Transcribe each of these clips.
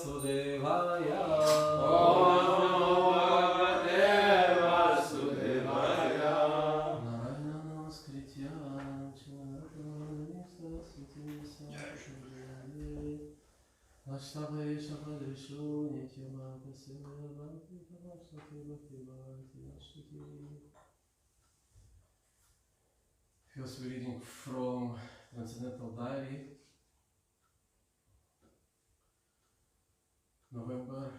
Vasudevaya. First we're reading from Transcendental Diary, November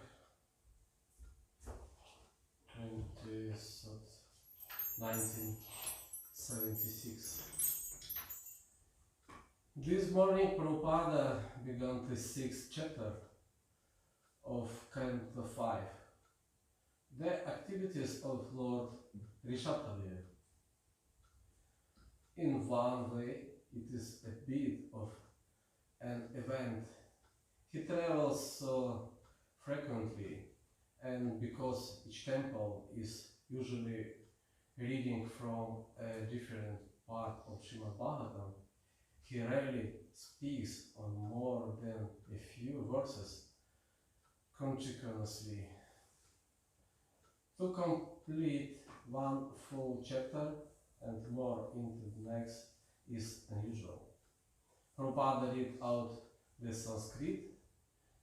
20th, 1976. This morning Prabhupada began the 6th chapter of Canto 5, the activities of Lord Rishabhdev. In one way, it is a bit of an event. He travels so frequently, and because each temple is usually reading from a different part of Srimad Bhagavatam, he rarely speaks on more than a few verses continuously. To complete one full chapter and more into the next is unusual. Prabhupada read out the Sanskrit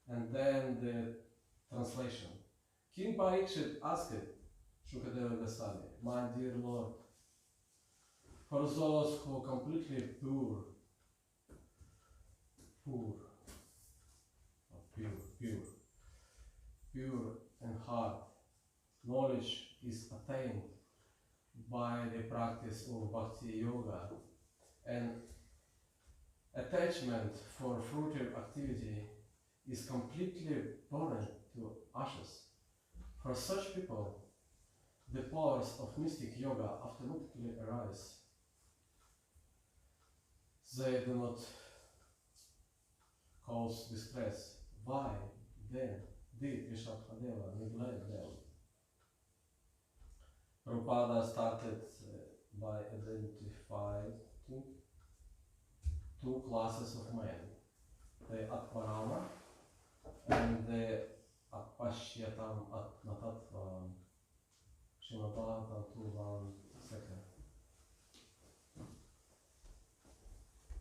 and then the translation. King Parikshit asked Shukadeva Goswami, "My dear Lord, for those who are completely pure and hard, knowledge is attained by the practice of Bhakti Yoga, and attachment for fruitive activity is completely burned to ashes. For such people, the powers of mystic yoga automatically arise. They do not cause distress. Why then did Rishabhadeva neglect them?" Prabhupada started by identifying two classes of men, the Atmarama and the Apashyatam Atmatatvam. Srimad Bhagavatam 2:1.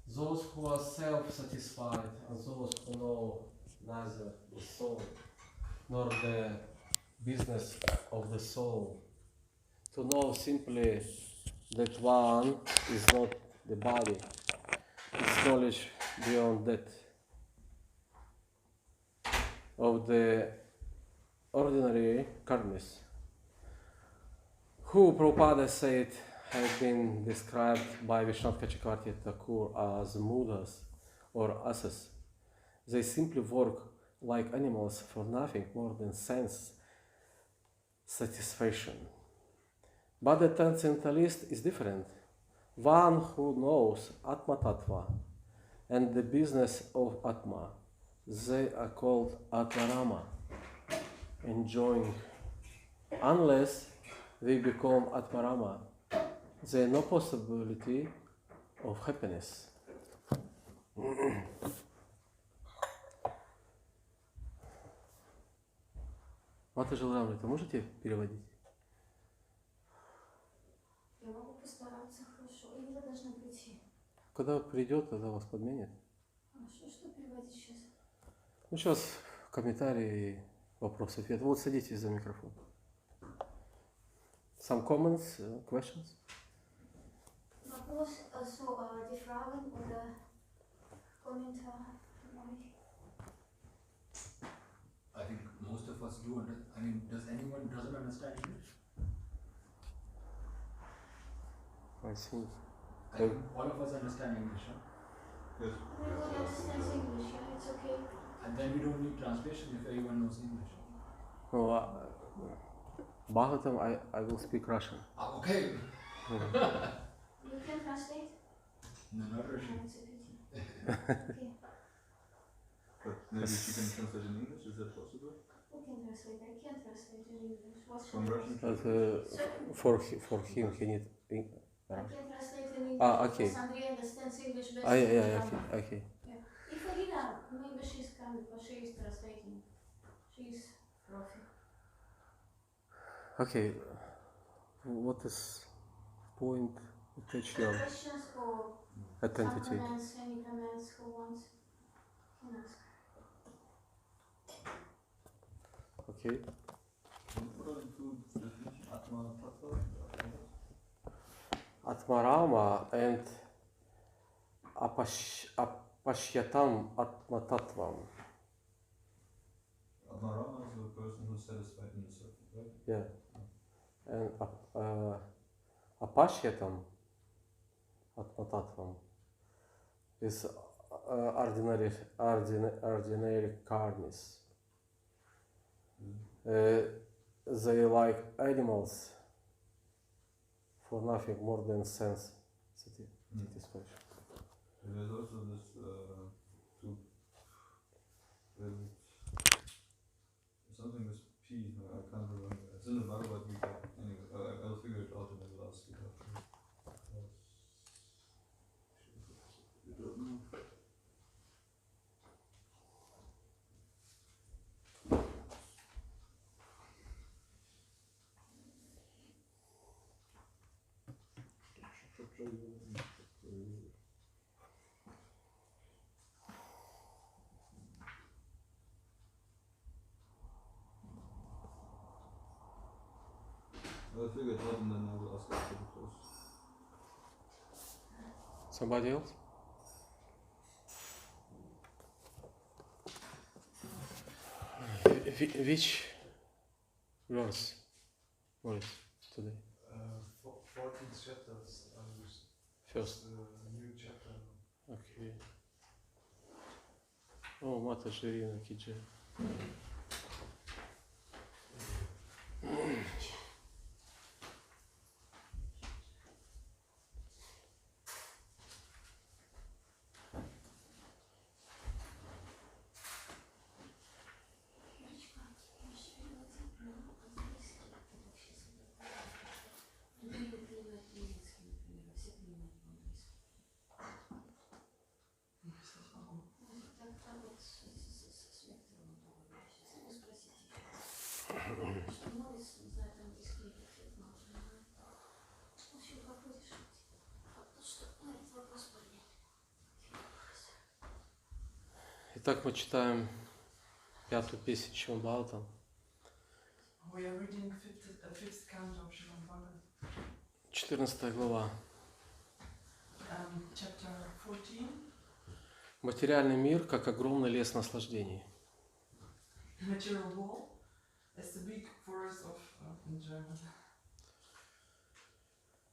Those who are self-satisfied and those who know neither the soul nor the business of the soul. To know simply that one is not the body, it's knowledge beyond that of the ordinary karmis, who Prabhupada said have been described by Vishwanath Chakravarti Thakur as mudas or asas. They simply work like animals for nothing more than sense satisfaction. But the transcendentalist is different. One who knows Atma Tattva and the business of Atma, they are called Atmarama, enjoying. Unless they become Atmarama, there is no possibility of happiness. Мата Жилрамрита, можете переводить? Я могу постараться, хорошо. Или вы должны прийти? Когда придет, тогда вас подменят. Хорошо, что переводить сейчас? Ну, сейчас комментарии и вопрос-ответ. Вот садитесь за микрофон. Some comments, questions? Вопрос, die Fragen oder Kommentar. I think most of us do. I mean, does anyone doesn't understand English? I think. I think all of us understand English, huh? Yes. Everyone understands English, yeah, it's okay. And then we don't need translation if everyone knows English. No, Bhagavatam, I will speak Russian. Okay. You can translate? No, not Russian. No, it's a pity. Okay. But maybe she can translate in English, is that possible? Who can translate? I can't translate in English. What's From Russian? For him, he need I can translate in English. okay. Because Andrei understands English best. Yeah, okay. Yeah. If Alina, maybe she's coming, but she is translating. She's profi. Okay, what is point attach your Questions or identity? comments, any comments who wants can ask. Okay. What are the two definitions? Atma, Tattva, Atmarama and Apashyatam Atmatattvam. Atmarama is the person who's satisfied in the circle, right? Yeah. And Apashyatam Atmatattvam is ordinary karmis. They like animals for nothing more than sense satisfaction. There's also this two, something with P, I can't remember. It's in the Vallabha. Anyway, I'll figure it out and I will ask you after. You don't know. I'll figure it out and then I will ask after the close. Somebody else? Which verse was today? 14th chapters. First. New chapter. Okay. Oh, Mata Shirina Kidje. Итак, мы читаем пятую песню Шримад-Бхагаватам. We are reading fifth canto of Srimad Bhagavatam. 14 глава. Chapter 14. Материальный мир как огромный лес наслаждений. Material world is the big forest of enjoyment.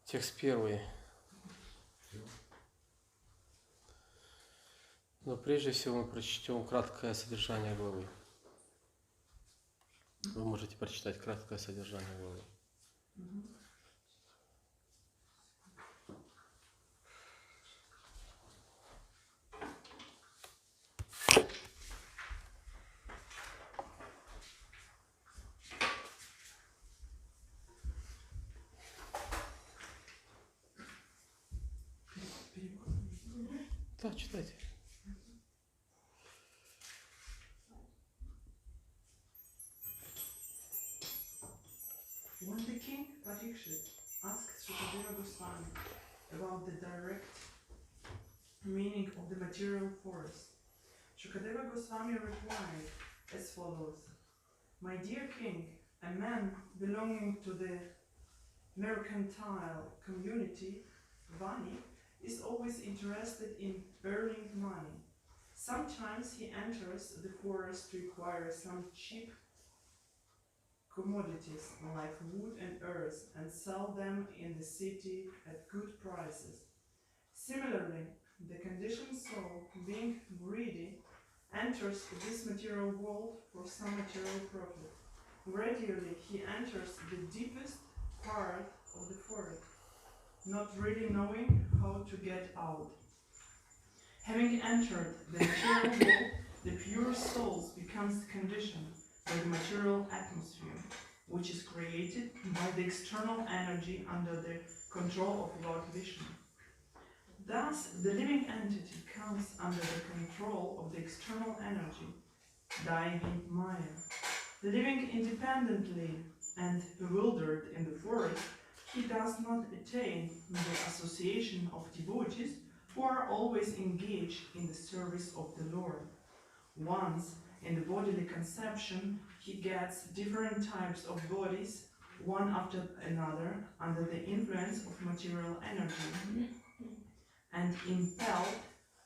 Текст первый. Но прежде всего мы прочтем краткое содержание главы. Вы можете прочитать краткое содержание главы. Да, читайте. When the king Parikshit asked Shukadeva Goswami about the direct meaning of the material forest, Shukadeva Goswami replied as follows: My dear king, a man belonging to the mercantile community, Vani, is always interested in earning money. Sometimes he enters the forest to acquire some cheap commodities like wood and earth and sell them in the city at good prices. Similarly, the conditioned soul, being greedy, enters this material world for some material profit. Gradually, he enters the deepest part of the forest, not really knowing how to get out. Having entered the material world, the pure soul becomes conditioned by the material atmosphere, which is created by the external energy under the control of Lord Vishnu. Thus, the living entity comes under the control of the external energy, dying in Maya. Living independently and bewildered in the forest, he does not attain the association of devotees who are always engaged in the service of the Lord. Once, in the bodily conception, he gets different types of bodies, one after another, under the influence of material energy, and impelled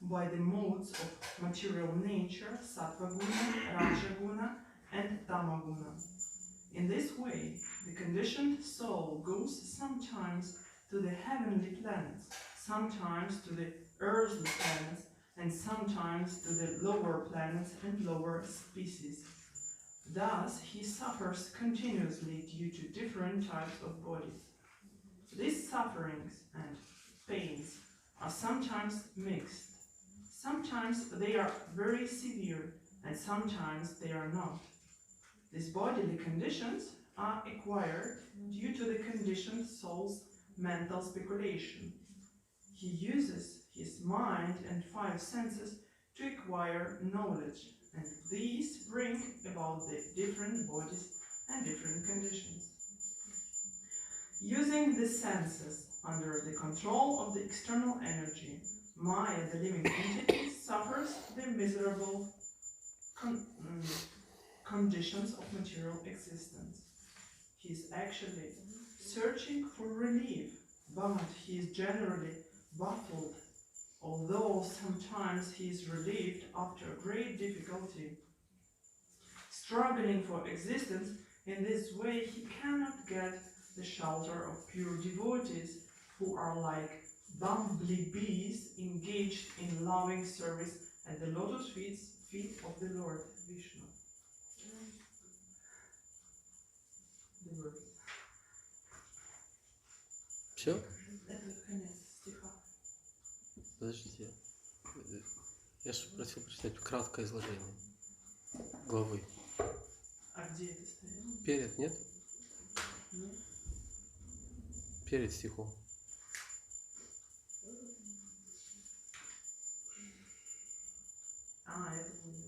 by the modes of material nature, sattva guna, raja guna, and tama guna. In this way, the conditioned soul goes sometimes to the heavenly planets, sometimes to the earthly planets, and sometimes to the lower planets and lower species. Thus, he suffers continuously due to different types of bodies. These sufferings and pains are sometimes mixed. Sometimes they are very severe, and sometimes they are not. These bodily conditions are acquired due to the conditioned soul's mental speculation. He uses his mind and 5 senses to acquire knowledge, and these bring about the different bodies and different conditions. Using the senses under the control of the external energy, Maya, the living entity, suffers the miserable conditions of material existence. He is actually searching for relief, but he is generally baffled, although sometimes he is relieved after great difficulty. Struggling for existence in this way, he cannot get the shelter of pure devotees who are like bumblebees engaged in loving service at the lotus feet of the Lord Vishnu. The verse. Все? Это конец стиха. Подождите. Я же просил прочитать краткое изложение главы. А где это стоит? Перед, нет? Нет. Перед стихом. Это будет.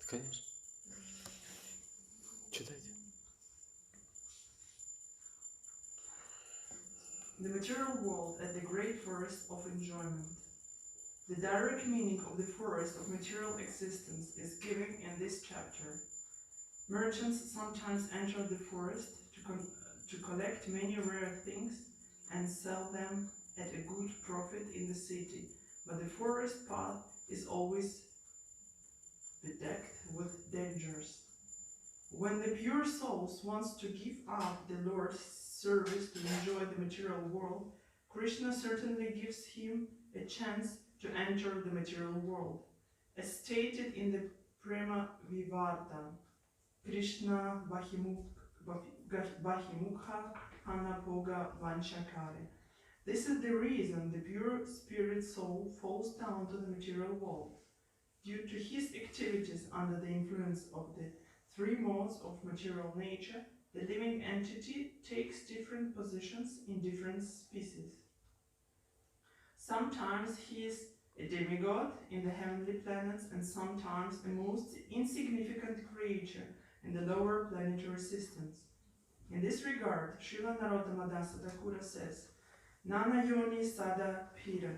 Конечно. Читайте. The material world as the great forest of enjoyment. The direct meaning of the forest of material existence is given in this chapter. Merchants sometimes enter the forest to collect many rare things and sell them at a good profit in the city, but the forest path is always bedecked with dangers. When the pure souls wants to give up the Lord's service to enjoy the material world, Krishna certainly gives him a chance to enter the material world. As stated in the Prema Vivarta, Krishna Bahimukha Anapoga Vanchakare. This is the reason the pure spirit soul falls down to the material world. Due to his activities under the influence of the 3 modes of material nature, the living entity takes different positions in different species. Sometimes he is a demigod in the heavenly planets, and sometimes a most insignificant creature in the lower planetary systems. In this regard, Srila Narodamadasa Thakura says, Nana Yoni Sada Pira,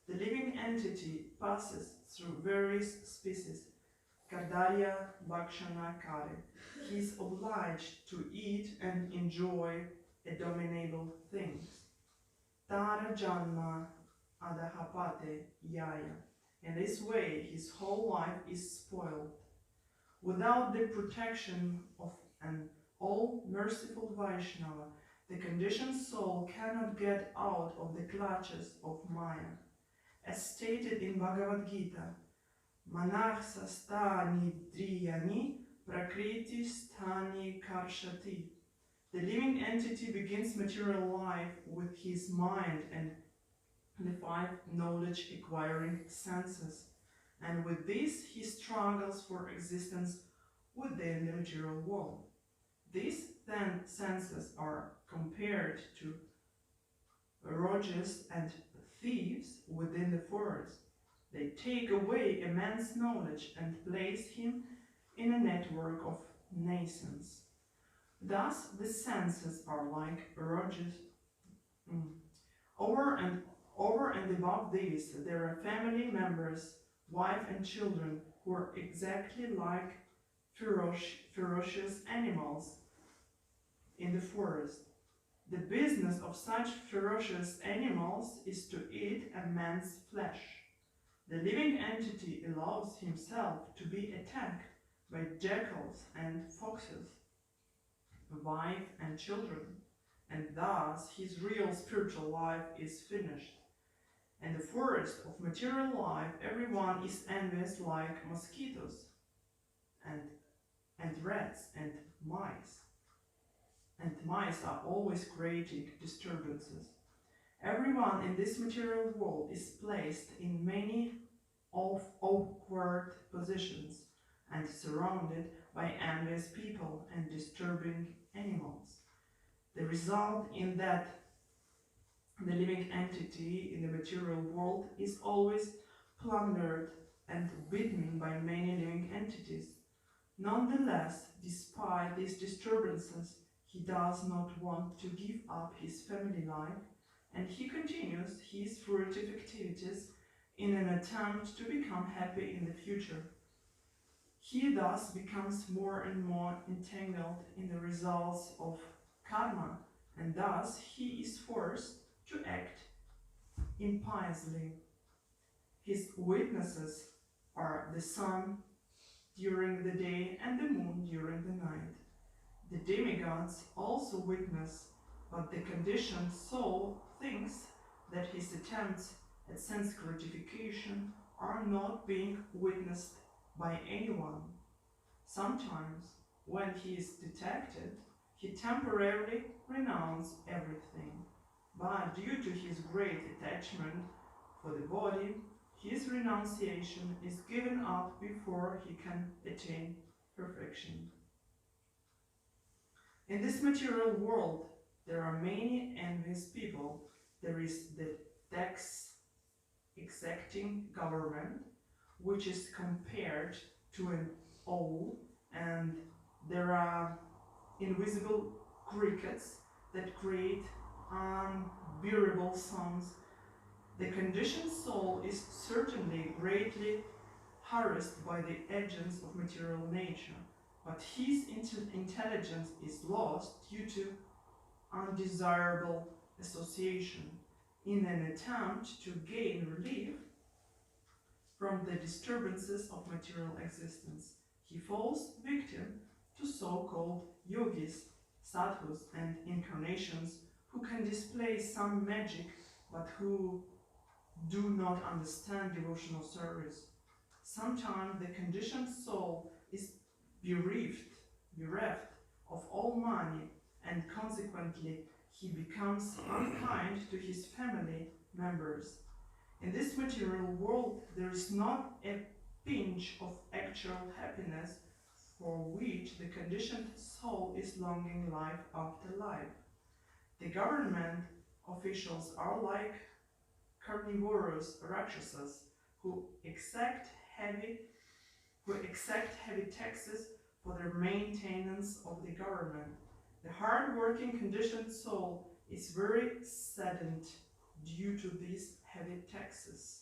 the living entity passes through various species. Kardarya Bhakshana Kare. He is obliged to eat and enjoy abominable things. Tara Janma Adahapate Yaya. In this way, his whole life is spoiled. Without the protection of an all-merciful Vaishnava, the conditioned soul cannot get out of the clutches of Maya. As stated in Bhagavad Gita, Manaksa stani driyani prakriti stani karshati. The living entity begins material life with his mind and the 5 knowledge-acquiring senses, and with this he struggles for existence within the material world. These then senses are compared to rogues and thieves within the forest. They take away a man's knowledge and place him in a network of nascence. Thus, the senses are like roaches. Over and above these, there are family members, wife and children, who are exactly like ferocious animals in the forest. The business of such ferocious animals is to eat a man's flesh. The living entity allows himself to be attacked by jackals and foxes, wife and children, and thus his real spiritual life is finished. In the forest of material life, everyone is envious like mosquitoes and rats and mice. And mice are always creating disturbances. Everyone in this material world is placed in many awkward positions and surrounded by envious people and disturbing animals. The result in that the living entity in the material world is always plundered and beaten by many living entities. Nonetheless, despite these disturbances, he does not want to give up his family life, and he continues his fruitive activities in an attempt to become happy in the future. He thus becomes more and more entangled in the results of karma, and thus he is forced to act impiously. His witnesses are the sun during the day and the moon during the night. The demigods also witness, but the conditioned soul thinks that his attempts at sense gratification are not being witnessed by anyone. Sometimes, when he is detected, he temporarily renounces everything, but due to his great attachment for the body, his renunciation is given up before he can attain perfection. In this material world, there are many envious people. There is the tax exacting government, which is compared to an owl, and there are invisible crickets that create unbearable sounds. The conditioned soul is certainly greatly harassed by the agents of material nature, but his intelligence is lost due to undesirable association. In an attempt to gain relief from the disturbances of material existence, he falls victim to so-called yogis, sadhus, and incarnations who can display some magic but who do not understand devotional service. Sometimes the conditioned soul is bereft of all money, and consequently he becomes unkind to his family members. In this material world, there is not a pinch of actual happiness for which the conditioned soul is longing life after life. The government officials are like carnivorous rakshasas who exact heavy taxes for the maintenance of the government. The hard-working conditioned soul is very saddened due to these heavy taxes.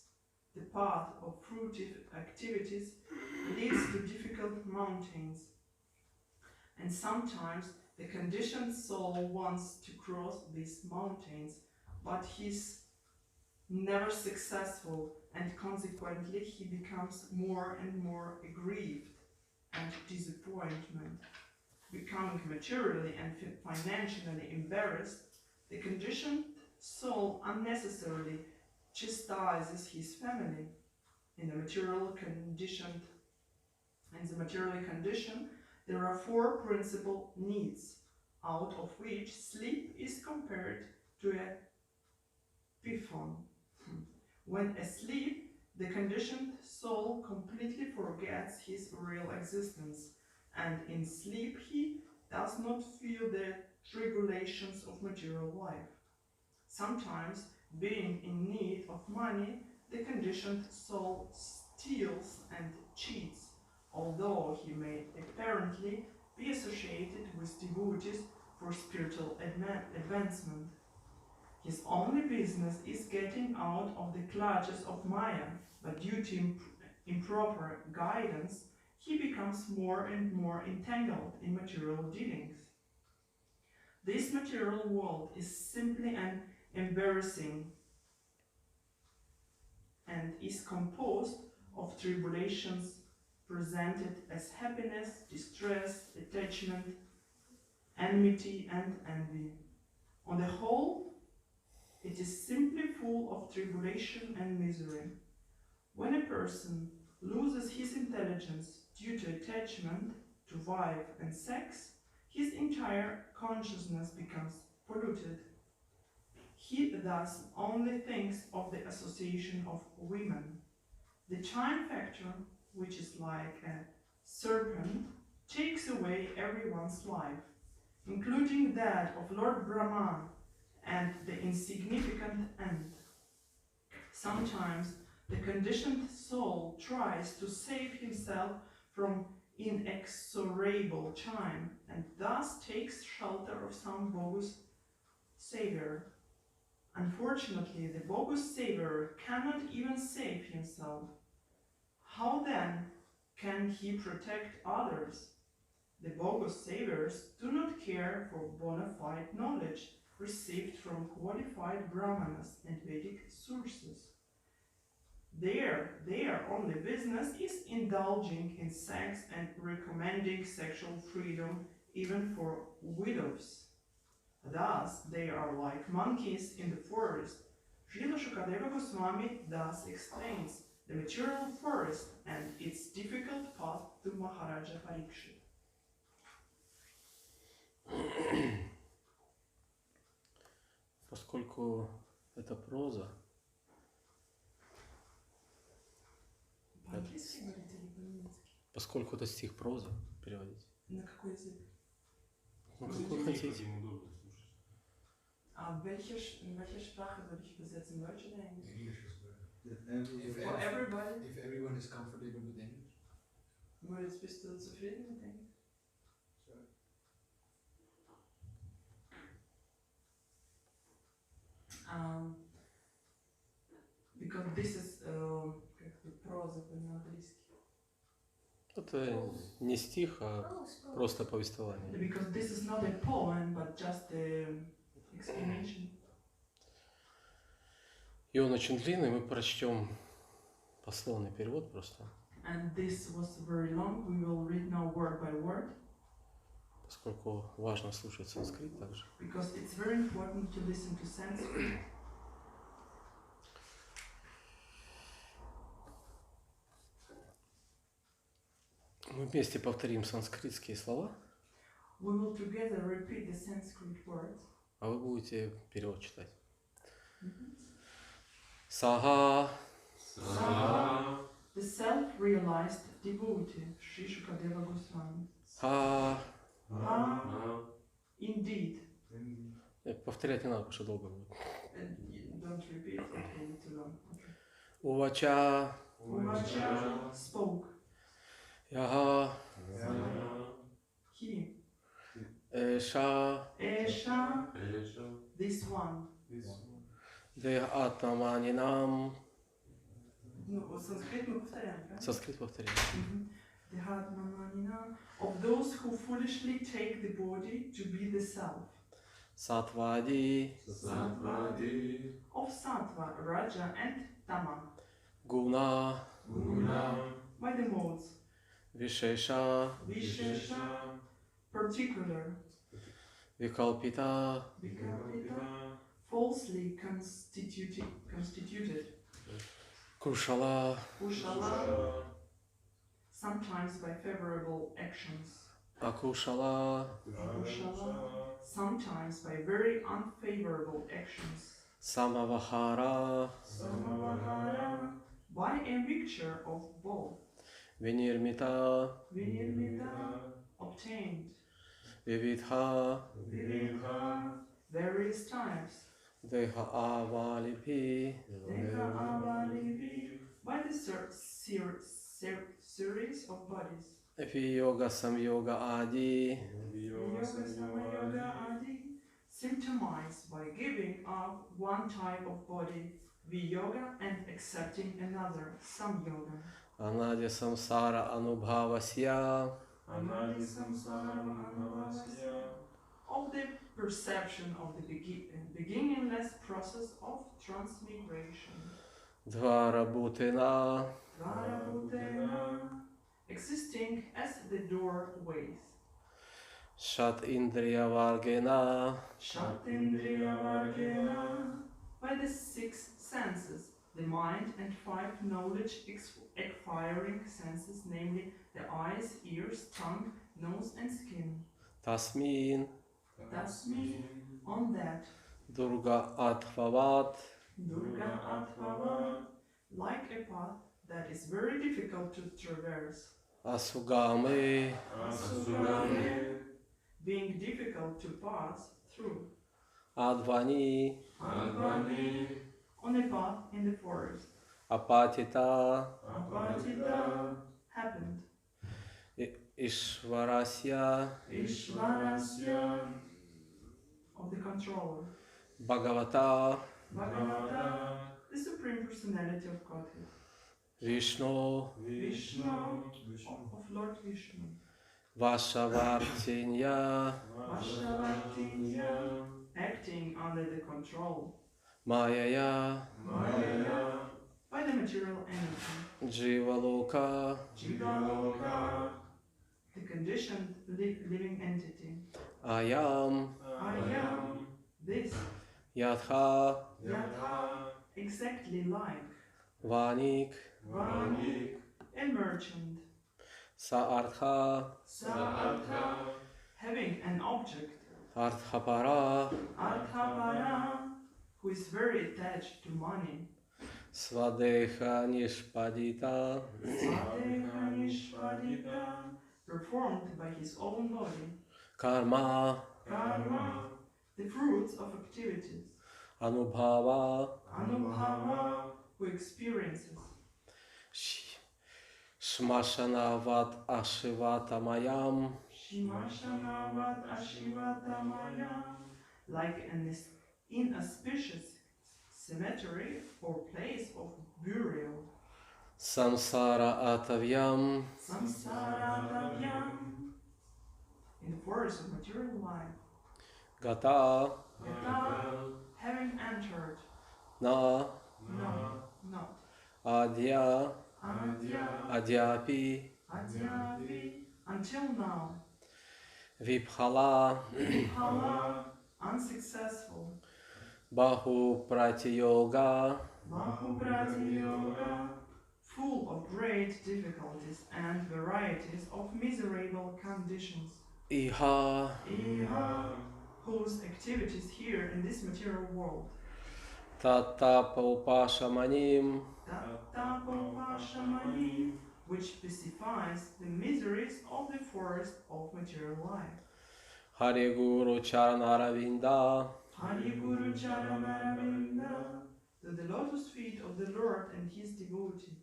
The path of fruitive activities leads to difficult mountains, and sometimes the conditioned soul wants to cross these mountains, but he's never successful, and consequently he becomes more and more aggrieved and disappointment. Becoming materially and financially embarrassed, the conditioned soul unnecessarily chastises his family. In the materially conditioned, there are four principal needs, out of which sleep is compared to a python. When asleep, the conditioned soul completely forgets his real existence, and in sleep he does not feel the tribulations of material life. Sometimes, being in need of money, the conditioned soul steals and cheats, although he may apparently be associated with devotees for spiritual advancement. His only business is getting out of the clutches of Maya, but due to improper guidance, he becomes more and more entangled in material dealings. This material world is simply an embarrassing and is composed of tribulations presented as happiness, distress, attachment, enmity, and envy. On the whole, it is simply full of tribulation and misery. When a person loses his intelligence due to attachment to wife and sex, his entire consciousness becomes polluted. He thus only thinks of the association of women. The time factor, which is like a serpent, takes away everyone's life, including that of Lord Brahma and the insignificant end. Sometimes the conditioned soul tries to save himself from inexorable time and thus takes shelter of some bogus savior. Unfortunately, the bogus savior cannot even save himself. How then can he protect others? The bogus saviors do not care for bona fide knowledge received from qualified brahmanas and Vedic sources. Their only business is indulging in sex and recommending sexual freedom even for widows. Thus, they are like monkeys in the forest. Srila Shukadeva Goswami thus explains the material forest and its difficult path to Maharaja Parikshit. Поскольку это проза, По-английски говорите или по-немецки? поскольку это стих проза, переводить. На какой язык? Ну, какой хотите. А in welche Sprache soll ich übersetzen? Deutsch oder Englisch? English is better. For everybody? If everyone is comfortable with English. Moritz, bist du zufrieden mit Englisch? Because this is проза по-английски. Это не стих, а просто повествование. Because this is not a poem, but just an explanation. И он очень длинный, мы прочтем пословный перевод просто. And this was very long. We will read now word by word. Поскольку важно слушать санскрит также. Because it's very important to listen to Sanskrit. Мы вместе повторим санскритские слова, We will together repeat the Sanskrit words. а вы будете перевод читать. Саха. The self-realized devotee, Sri Shukadeva Goswami. Ха. Indeed. Повторять не надо, потому что долго будет. Don't repeat, it will be too long. Okay. Увача. Uvacha spoke. Яха. He. Эша. Esha. This one. Деха атманинам. Ну, санскрит мы повторяем, да? Санскрит повторяем. Dhatmamanina, of those who foolishly take the body to be the self. Сатвади. Of sattva, raja and tama. Гуна. By the modes. Vishesha. Vishesha, particular. Викалпита. Vikalpita, falsely constituted. Кушала. Kushala, sometimes by favorable actions. Акушала. Kushala, sometimes by very unfavorable actions. Самавахара. Samavahara, by a mixture of both. Vinirmita. Vinirmita, obtained. Vividha. Vividha, various types. Deha avaliphi. Deha avalivi, by the series of bodies. Viyoga Samyoga Adi Yoga Samayoga Adi symptomize by giving up one type of body, Viyoga, and accepting another, Samyoga. Anadi Samsara Anubhavasya Anadi Samsara Anubhavasya, of the perception of the beginningless process of transmigration. Dvarabhutena Dvarabhutena, existing as the doorways. Shat Indriya Vargena Shatindriya Vargena, by the 6 senses, the mind and 5 knowledge acquiring senses, namely the eyes, ears, tongue, nose and skin. Tasmin Tasmin, on that, Durga Atvavat Durga Atvavat, like a path that is very difficult to traverse. Asugame Asugame, being difficult to pass through. Advani Advani, on a path in the forest. Apatita Apatita, happened. Ishvarasya Ishvarasya, of the controller. Bhagavata Bhagavata, the Supreme Personality of Godhead. Vishnu Vishnu, of Lord Vishnu. Vashavartinya Vashavartinya, acting under the control. Mayaya Maya, by the material energy. Jivaloka Jivaloka, the conditioned living entity. Ayam I am this, Yatha Yatha, exactly like, Vanik Vanik, a merchant. Saartha Sa'artha, having an object. Arthapara Arthapara, who is very attached to money. Svadeha Nishpadita Svadeha Nishpadita, performed by his own body. Karma Karma, the fruits of activities. Anubhava Anubhava, who experiences. Shmashanavat Ashivatamayam Shimashanavat Ashivatamayam, like an inauspicious cemetery or place of burial. Samsara Atavyam Samsara, in the forest of material life. Gata Yata, having entered. Na No, not. Adya Adya, Adyapi Adyapi, until now. Viphala Hala, unsuccessful. Bahu Pratiyoga Bahubrati Yoga, full of great difficulties and varieties of miserable conditions. Iha Iha, whose activities here in this material world. Tatapopashamanim Tattapopashamani, which specifies the miseries of the forest of material life. Hariguru Charanaravinda Hari Guru Charanaravinda, to the lotus feet of the Lord and his devotee.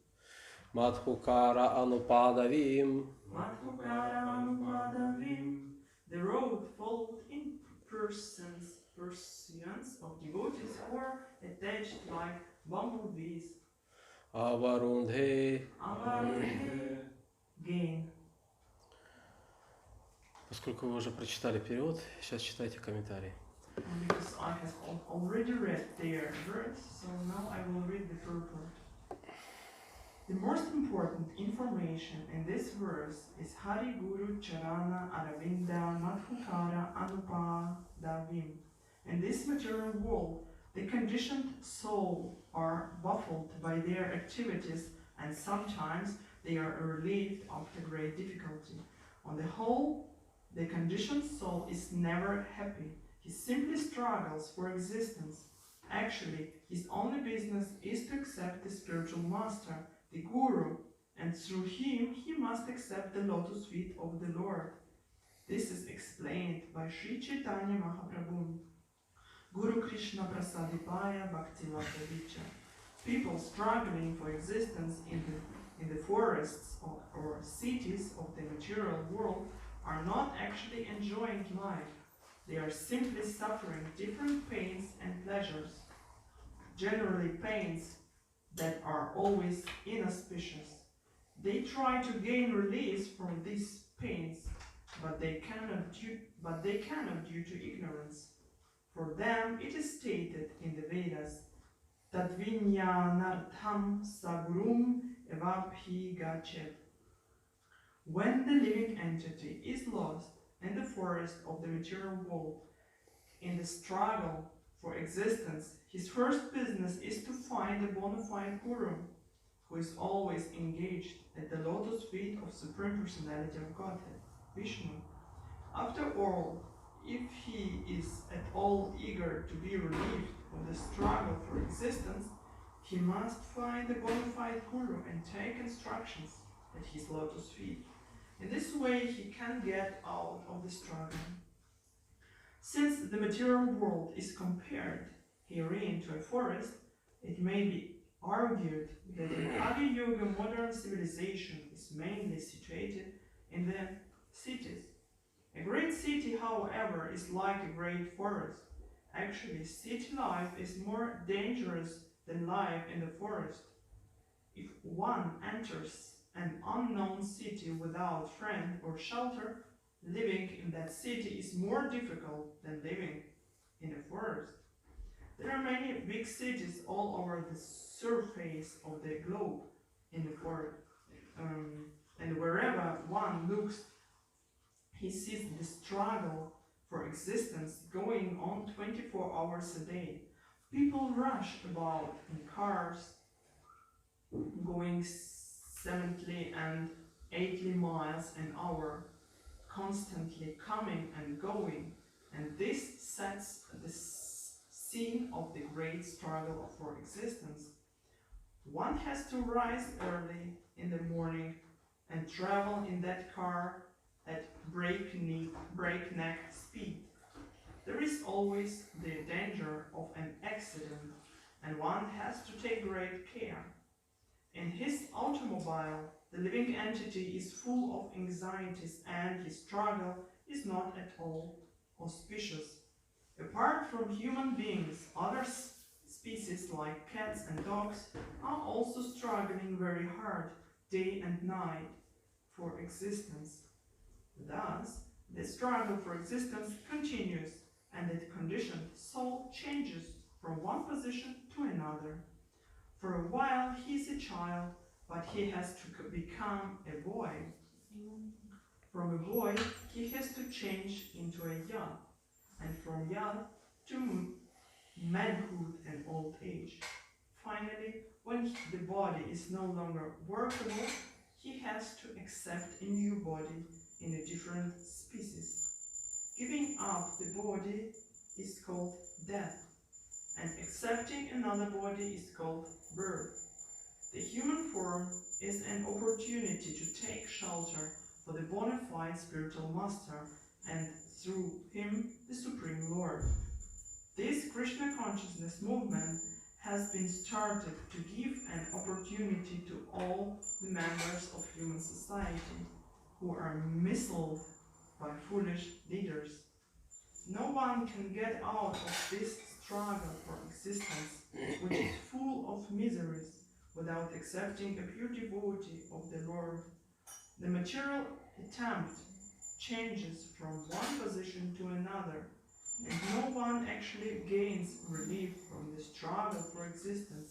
Madhukara Anupadavim Madhukara Anupadavim, the road followed in pursuance of devotees who are attached like bumblebees. Avarundhe. Avarundhe, gain. Поскольку вы уже прочитали перевод, сейчас читайте комментарии. Because I have already read their words, so now I will read the purport. The most important information in this verse is Hari Guru Charana Aravinda Madhukara Anupadavim. In this material world, the conditioned soul are baffled by their activities and sometimes they are relieved after great difficulty. On the whole, the conditioned soul is never happy. He simply struggles for existence. Actually, his only business is to accept the spiritual master, the Guru, and through him he must accept the lotus feet of the Lord. This is explained by Sri Chaitanya Mahaprabhu. Guru Krishna Prasadipaya Bhakti Vasavicha. People struggling for existence in the in the forests or cities of the material world are not actually enjoying life. They are simply suffering different pains and pleasures, generally pains that are always inauspicious. They try to gain release from these pains, but they cannot due to ignorance. For them it is stated in the Vedas, Tadvinyanartham sagurum evabhi gachet. When the living entity is lost in the forest of the material world, in the struggle for existence, his first business is to find a bona fide guru, who is always engaged at the lotus feet of Supreme Personality of Godhead, Vishnu. After all, if he is at all eager to be relieved of the struggle for existence, he must find a bona fide guru and take instructions at his lotus feet. In this way, he can get out of the struggle. Since the material world is compared herein to a forest, it may be argued that in Kali Yuga modern civilization is mainly situated in the cities. A great city, however, is like a great forest. Actually, city life is more dangerous than life in the forest. If one enters an unknown city without friend or shelter, living in that city is more difficult than living in a forest. There are many big cities all over the surface of the globe in the forest, and wherever one looks, he sees the struggle for existence going on 24 hours a day. People rush about in cars, going 70 and 80 miles an hour, constantly coming and going, and this sets the scene of the great struggle for existence. One has to rise early in the morning and travel in that car at breakneck speed. There is always the danger of an accident, and one has to take great care. In his automobile, the living entity is full of anxieties, and his struggle is not at all auspicious. Apart from human beings, other species like cats and dogs are also struggling very hard, day and night, for existence. Thus, the struggle for existence continues, and the conditioned soul changes from one position to another. For a while he is a child, but he has to become a boy. From a boy he has to change into a yad, and from yad to manhood and old age. Finally, when the body is no longer workable, he has to accept a new body in a different species. Giving up the body is called death, and accepting another body is called birth. The human form is an opportunity to take shelter for the bona fide spiritual master, and through him the Supreme Lord. This Krishna consciousness movement has been started to give an opportunity to all the members of human society who are misled by foolish leaders. No one can get out of this struggle for existence, which is full of miseries, without accepting a pure devotee of the Lord. The material attempt changes from one position to another, and no one actually gains relief from the struggle for existence.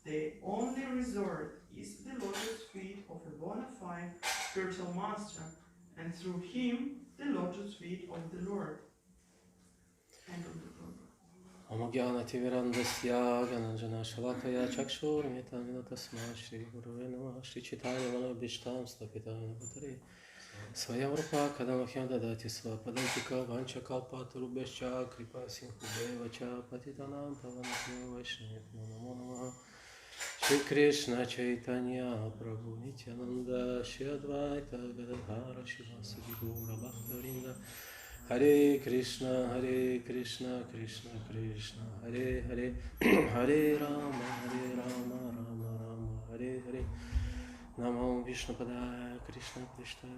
The only resort is the lotus feet of a bona fide spiritual master, and through him the lotus feet of the Lord. End of the program. Omagyanati virandasya gananjana shalakaya chakshurmitana tasma shri gurave namah shri chaitanya manobhishtam stapitana bhutare swayam rupa kadamahyam dadati svapadantika vanchakalpatarubhyascha kripa sindhubheva cha patitanam pavanabhyo vaishnavibhyo namo namaha. Shri Krishna Chaitanya Prabhu Nityananda Shri Advaita Gadadhara Shivasadi Gaura Bhaktavinda Hare Krishna Krishna Krishna Hare Hare Hare Rama Rama Rama Hare Hare Namo Vishnu Padaya Krishna Krishna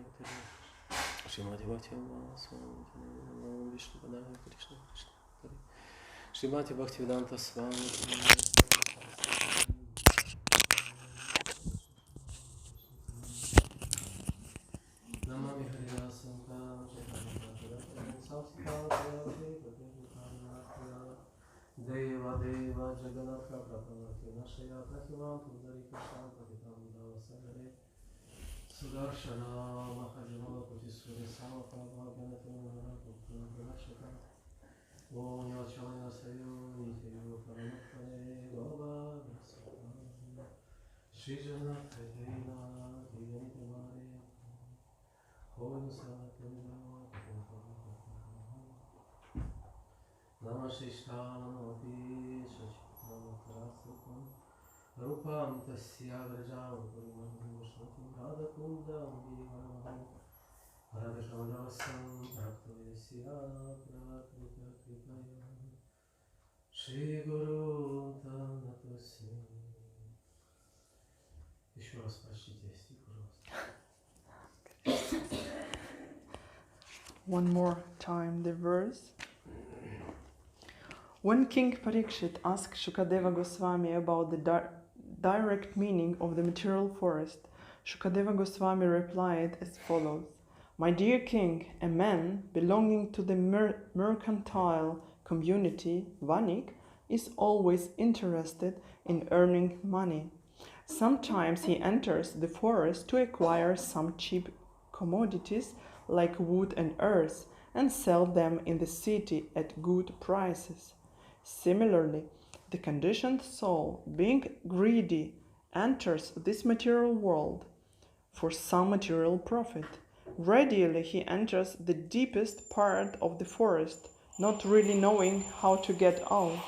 Srimati Bhaktivedanta Swami Namo Vishnu Padaya Krishna Krishna Srimati Bhaktivedanta Swami Namami Harinasam Deva Deva Jagannath Prabhavati Nashaya Prahiman Pudari Krishna Prabhitam Davasagare Sudarshana Mahajana Putisuri Sama Prabhaganatana Putana Pranashaka Om Yachalaya Sayo Nitiyo Paramatane Baba Vasana Shri Jagannath Hridayana Diyanita Mare Om Satana Namashishtanamati Shachitanatarasukam Rupam Tasya Vrajam Purimam Shrutim Radakundam Vivanam Radhakamdasam Bhaktivesya Prakrita Kripayam Shri Guru Tanatosmi. Еще раз прочтите стих, пожалуйста. One more time the verse. When King Parikshit asked Shukadeva Goswami about the direct meaning of the material forest, Shukadeva Goswami replied as follows: My dear king, a man belonging to the mercantile community, Vanik, is always interested in earning money. Sometimes he enters the forest to acquire some cheap commodities like wood and earth and sell them in the city at good prices. Similarly, the conditioned soul, being greedy, enters this material world for some material profit. Readily he enters the deepest part of the forest, not really knowing how to get out.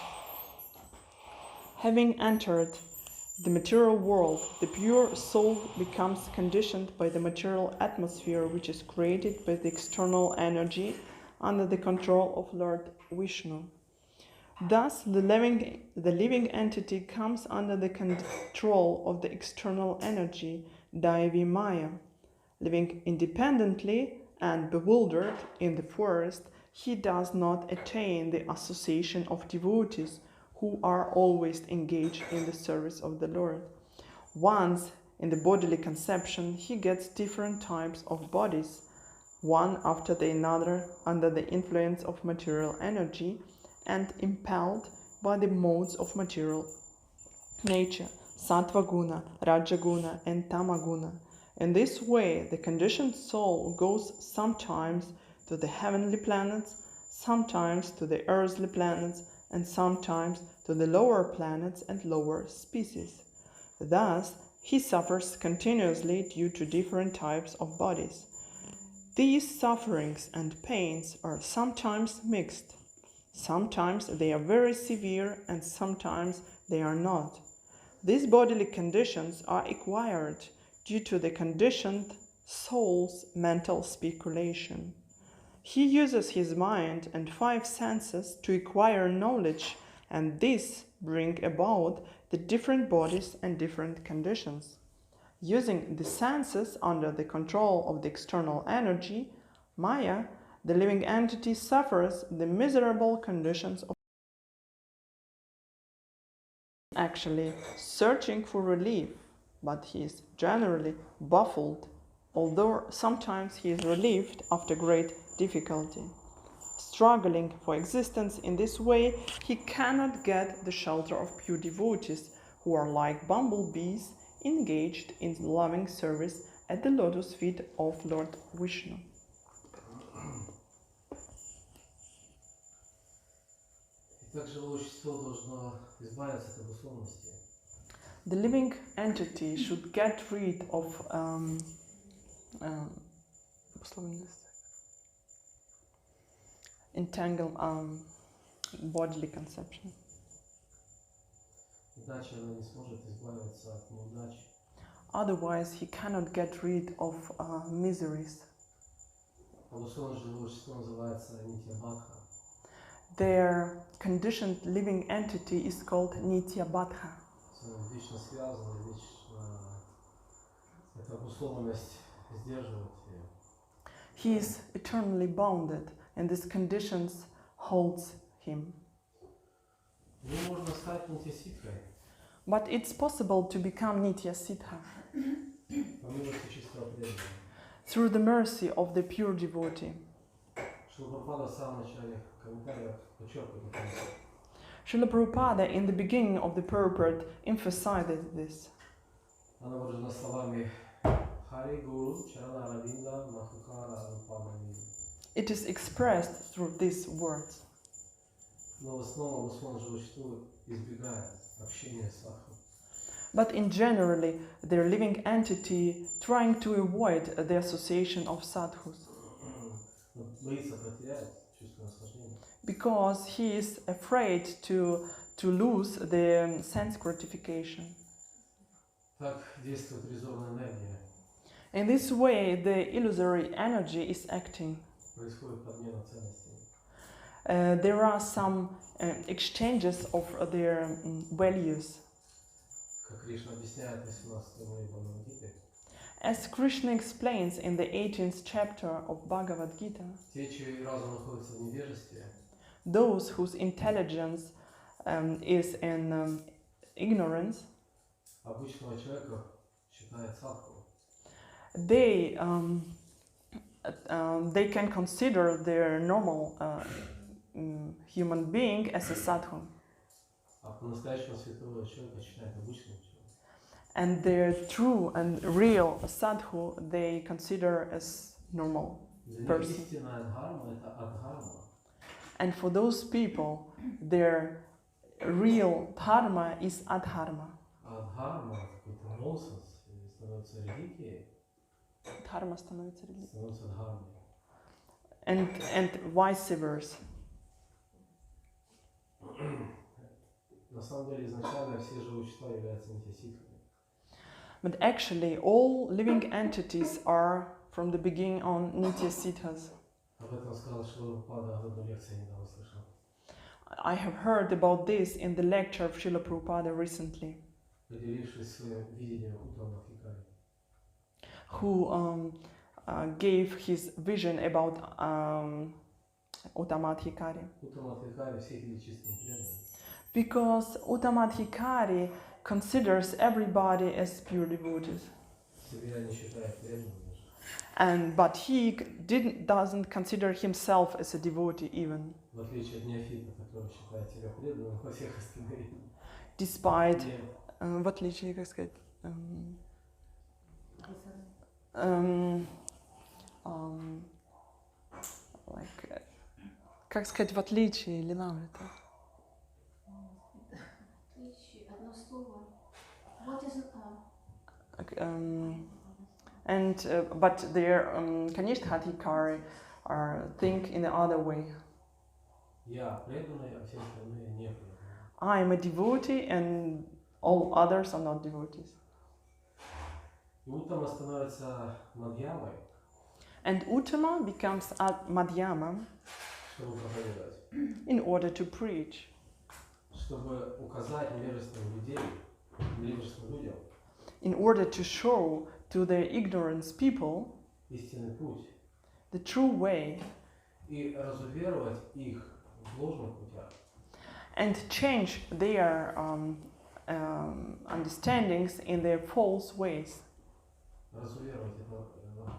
Having entered the material world, the pure soul becomes conditioned by the material atmosphere which is created by the external energy under the control of Lord Vishnu. Thus, the living entity comes under the control of the external energy, Daivi Maya. Living independently and bewildered in the forest, he does not attain the association of devotees who are always engaged in the service of the Lord. Once in the bodily conception, he gets different types of bodies, one after the another, under the influence of material energy and impelled by the modes of material nature, Sattva Guna, Raja Guna, and Tamaguna. In this way, the conditioned soul goes sometimes to the heavenly planets, sometimes to the earthly planets, and sometimes to the lower planets and lower species. Thus, he suffers continuously due to different types of bodies. These sufferings and pains are sometimes mixed. Sometimes they are very severe and sometimes they are not. These bodily conditions are acquired due to the conditioned soul's mental speculation. He uses his mind and 5 senses to acquire knowledge, and this brings about the different bodies and different conditions. Using the senses under the control of the external energy, Maya, the living entity suffers the miserable conditions of actually searching for relief, but he is generally baffled, although sometimes he is relieved after great difficulty. Struggling for existence in this way, he cannot get the shelter of pure devotees who are like bumblebees engaged in loving service at the lotus feet of Lord Vishnu. The living entity should get rid of entangled bodily conception. Otherwise, he cannot get rid of miseries. Their conditioned living entity is called Nitya Badha. Эта обусловленность сдерживает ее. He is eternally bounded, and these conditions holds him. Ну, можно стать нитья-ситхой But it's possible to become Nitya Siddha по милости чистого преданного. through the mercy of the pure devotee. Шрила Прабхупада в самом начале комментариев подчеркивает это. Srila Prabhupada in the beginning of the purport emphasized this. Она выражена словами Хари Гуру Чарана Аравинда Махукара Рупамани. It is expressed through these words. Но в основном обусловлено живущество избегает общения с садху. But in generally, their living entity trying to avoid the association of sadhus, Боится потерять чувство наслаждения. because he is afraid to lose the sense gratification. Так действует иллюзорная энергия. In this way, the illusory energy is acting. Происходит подмена ценностей. There are some exchanges of their values. Как Кришна объясняет в 18 главе Бхагавад-гиты, As Krishna explains in the 18th chapter of Bhagavad Gita, те, чей разум находится в невежестве, those whose intelligence is in ignorance, обычного человека считает садху. they can consider their normal human being as a sadhu, А по-настоящему святого человека считает обычным человеком. and their true and real sadhu they consider as normal. Для них Person. истинная дхарма – это адхарма. And for those people, their real dharma is adharma. А адхарма – это какой-то нонсенс, и становится религией, Dharma становится религией. становится дхармой. And vice versa. На самом деле изначально все живые существа являются нитья-ситхами. But actually, all living entities are, from the beginning on, Nitya Siddhas. Об этом сказал Шрила Прабхупада в одной лекции, я недавно слышал. I have heard about this in the lecture of Srila Prabhupada recently, Поделившись своим видением утром на Хикаре. who gave his vision about Uttamadhikari. Утром на Хикаре все видели чистым преданным. Because Uttamadhikari considers everybody as pure devotees. Себя не считает преданным даже. But he doesn't consider himself as a devotee even, В отличие от неофита, который считает себя преданным во всех остальных. despite, Нет. в отличие, как сказать, like, как сказать, в отличие или навряд ли. Одно слово. What is But their Kanishthadhikari think in the other way. Я преданный, а все остальные не преданные. I am a devotee and all others are not devotees. И утром становится Мадьямой, And Uttama becomes Madhyama чтобы проповедовать. in order to preach, Чтобы указать невежественным людям in order to show to the ignorant people истинный путь the true way и разуверовать их в ложных путях. and change their understandings in their false ways. Разуверовать – это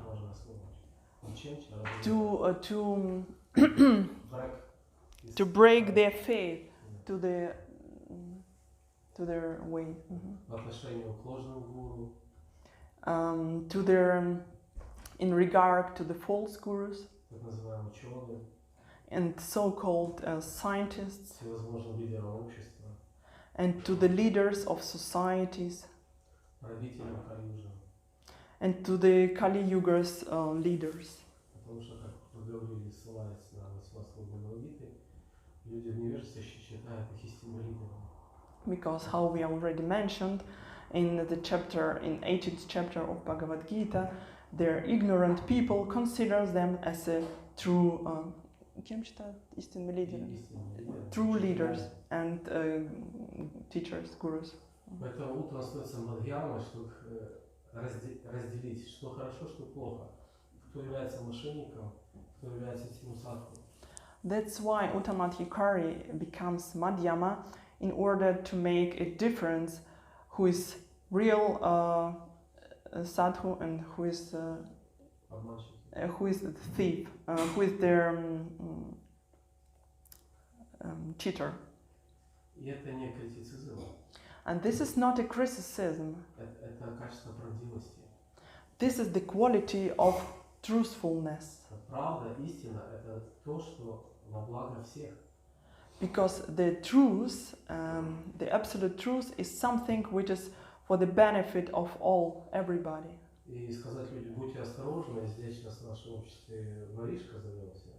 важное слово. Не change, а разуверовать. To break their faith to their way, В отношении к ложному гуру, to their in regard to the false gurus так называемые ученые, and so-called scientists, всевозможным лидерам общества, and to the leaders of societies, правителям Кали-юга. and to the Kali Yuga's leaders. Потому что, как вы говорили, ссылаясь на 18 главу Гиты, люди в невежестве считают их истинным лидером. Because how we already mentioned in the chapter, in 18th chapter of Bhagavad Gita, their ignorant people considers them as a true, кем считают истинными лидерами? True leaders and teachers, gurus. Поэтому утром становится Мадьямой, чтобы разделить, что хорошо, что плохо, кто является мошенником, кто является этим садху. That's why Uttamadhikari becomes Madhyama in order to make a difference who is real sadhu and who is the thief, who is their cheater. И это не критицизм. And this is not a criticism. Это качество правдивости. This is the quality of truthfulness. Правда, истина – это то, что во благо всех. Because the truth, the absolute truth, is something which is for the benefit of all, everybody. И сказать людям, будьте осторожны, здесь сейчас в нашем обществе воришка завелся.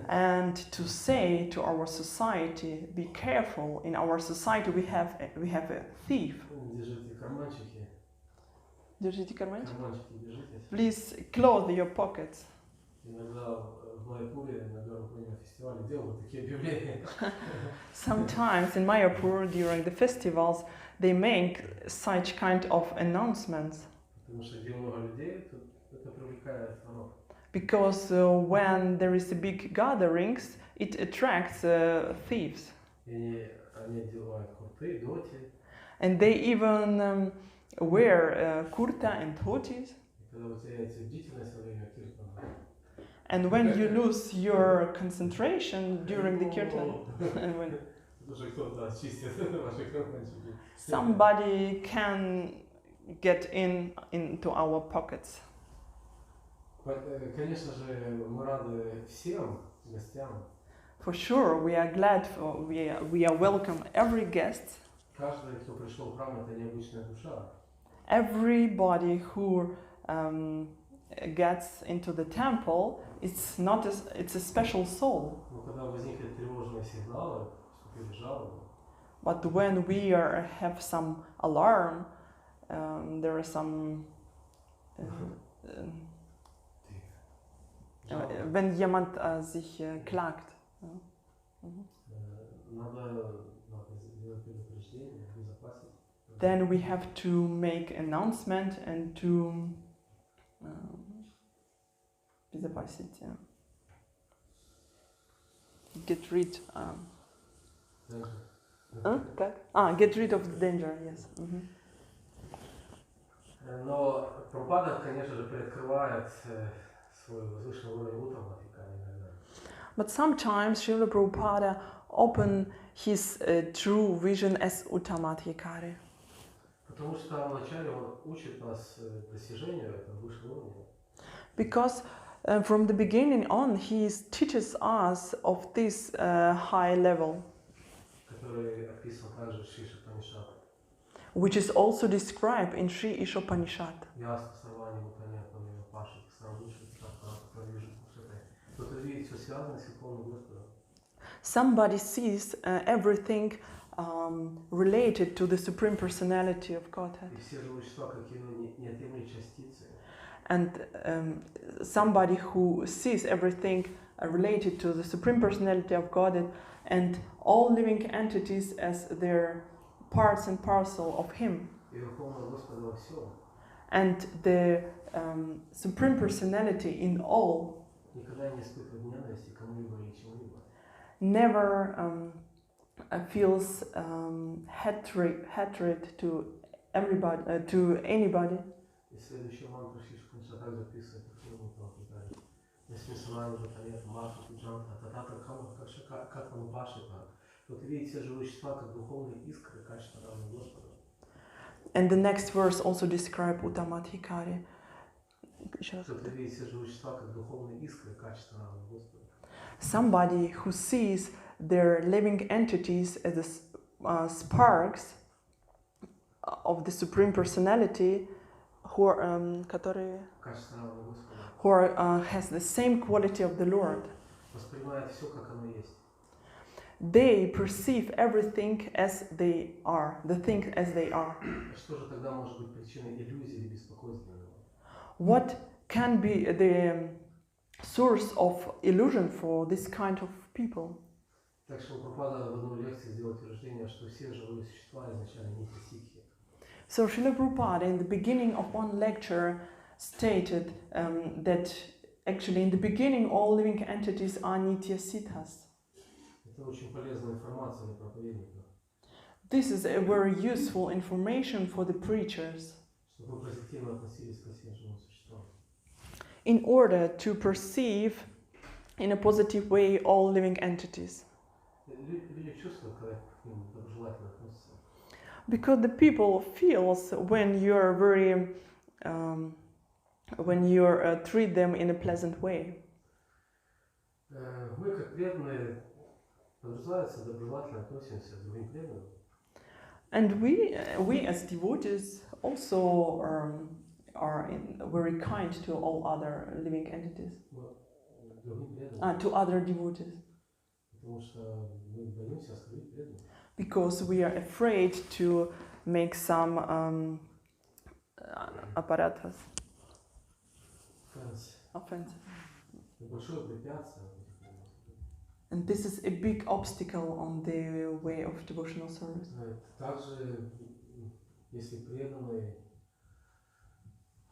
And to say to our society, be careful. In our society, we have a thief. Держите карманчики. Держите карманчик. Карманчики держите. Please close your pockets. Иногда в Майяпуре, на Горном фестивале делают такие объявления. Sometimes in Mayapur during the festivals, they make such kind of announcements. Потому что где много людей, это привлекает воров. Because when there is a big gatherings, it attracts thieves. И они одевают курты, доти. And they even wear kurta and dhotis. И когда вы теряете бдительность во время киртана, And when you lose your concentration during the kirtan, and when уже кто-то очистит ваши карманчики. somebody can get into our pockets. Конечно же, мы рады всем гостям. For sure, we are glad. We are welcome every guest. Каждый, кто пришел в храм, это необычная душа. Everybody who gets into the temple, it's a special soul. Но когда возникли тревожные сигналы, вступили жалобы, But when we have some alarm, there is some. Wenn jemand sich klagt. Then we have to make announcement and to безопасить, get rid. Get rid of the danger. Yes. Но Прабхупада, конечно же, приоткрывает свой возвышенный уровень Уттамадхикари иногда. But sometimes Srila Prabhupada open his true vision as Uttamadhikari. Потому что вначале он учит нас достижению этого высшего уровня. Because from the beginning on, he teaches us of this high level, Который описан также в Шри Ишопанишад. which is also described in Sri Ishopanishad. Ясно, сорвание, мутанья, паши, сравниваешь, провижу, кто-то видит все связано с Верховным Господом. Somebody sees everything related to the Supreme Personality of Godhead. И все живые существа, какие неотъемлемые частицы. And somebody who sees everything related to the Supreme Personality of Godhead and all living entities as their parts and parcel of Him. И Верховного Господа во всем. And the Supreme Personality in all Никогда не испытывает ненависти к кому-либо или чему-либо. never feels hatred to everybody, to anybody. И следующая мантра Шри Ишопанишад также записывает Верховный Уттамадхикари. Если с вами Баталет, Маша, Пуджанта, Татата, Кама, как он Башита, вот видите все живые существа как духовные искры, качества равны Господу. And the next verse also describes Uttamadhikari. Кто-то видит все живые существа как духовные искры, качества равны Господу. Somebody who sees their living entities as sparks of the Supreme Personality who are, Качество равны Господу. who has the same quality of the Lord. Воспринимает все, как оно есть. They perceive everything as they are, the thing as they are. Что же тогда может быть причиной иллюзии или беспокойства? What can be the source of illusion for this kind of people? Так что Прабхупада в одной лекции сделал утверждение, что все живые существа изначально нити сикхи. So Srila Prabhupada in the beginning of one lecture stated that actually in the beginning all living entities are Nitya Siddhas. Это очень полезная информация для проповедника, This is a very useful information for the preachers чтобы вы позитивно относились ко всем живым существам. in order to perceive in a positive way all living entities. Люди чувствуют, когда к ним доброжелательно относятся. Because the people feels when you're very treat them in a pleasant way. Мы, как преданные, подразумевается, доброжелательно относимся к другим преданным. And we as devotees also are very kind to all other living entities, Другим преданным. to other devotees, Потому что мы боимся оскорбить преданных. because we are afraid to make some apparatus, offenses. Это большое препятствие. And this is a big obstacle on the way of devotional service. Также, если преданные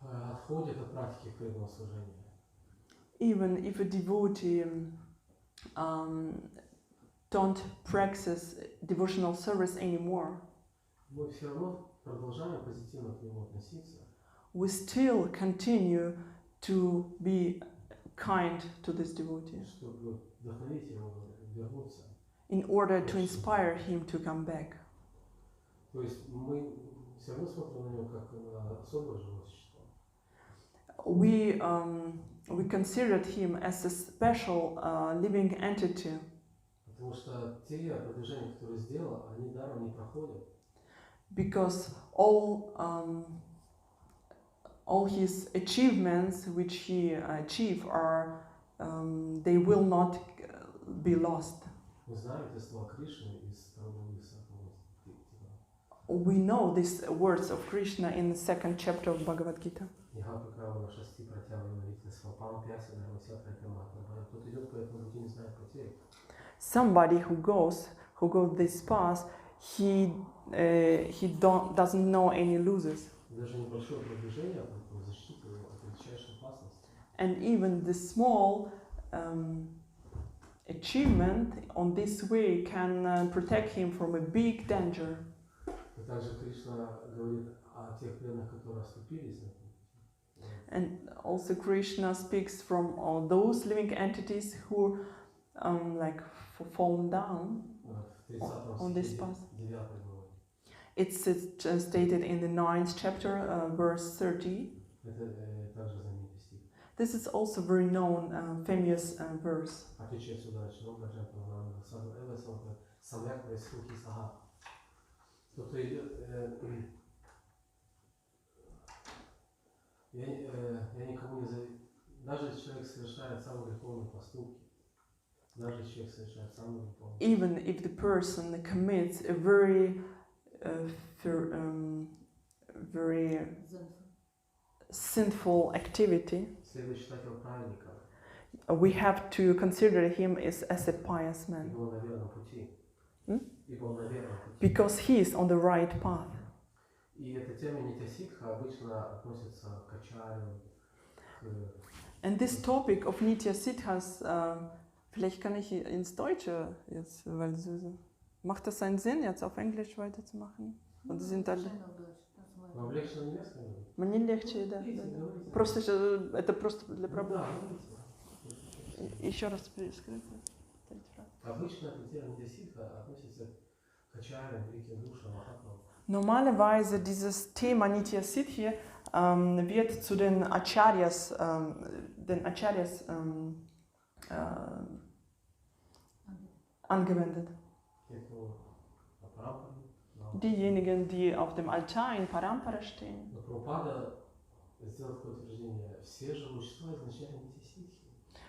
отходят от практики преданного служения, Even if a devotee don't practice devotional service anymore, мы все равно продолжаем позитивно к нему относиться, we still continue to be kind to this devotee чтобы вдохновить его вернуться. in order to inspire him to come back. То есть мы все равно смотрим на него как на особое живое существо. We considered him as a special living entity, Потому что те продвижения, которые сделал, они даром не проходят. because all his achievements which he achieved are they will not be lost. Мы знаем эти слова Кришны из Prabhu. We know these words of Krishna in the second chapter of Bhagavad Gita. Somebody who goes this path, he doesn't know any losers. And even the small achievement on this way can protect him from a big danger. And also Krishna speaks from all those living entities who fallen down on this path. It's stated in the 9th chapter, verse 30. This is also very known, famous verse. Я никому не завидую. Даже если человек совершает самые греховные поступки, даже если человек совершает самые греховные поступки. Even if the person commits a very sinful activity, Следует считать его праведником. we have to consider him as a pious man. Ибо он на верном пути. Ибо он на верном пути. Because he is on the right path. И эта тема нитя-ситха обычно относится к ачарям, And this topic of Nitya Siddhas, vielleicht kann ich ins Deutsche jetzt, weil macht das einen Sinn, jetzt auf Englisch weiterzumachen? Und sind alle... Вам легче на немецком говорить? Мне легче, да. Просто это просто для проблем. Еще раз перескажите. Обычно эта тема нитя-ситха относится к ачарям, великим душам, махатмам. Normalerweise dieses Thema Nitya Siddhi wird zu den Acharyas, angewendet. Diejenigen, die auf dem Altar in Parampara stehen.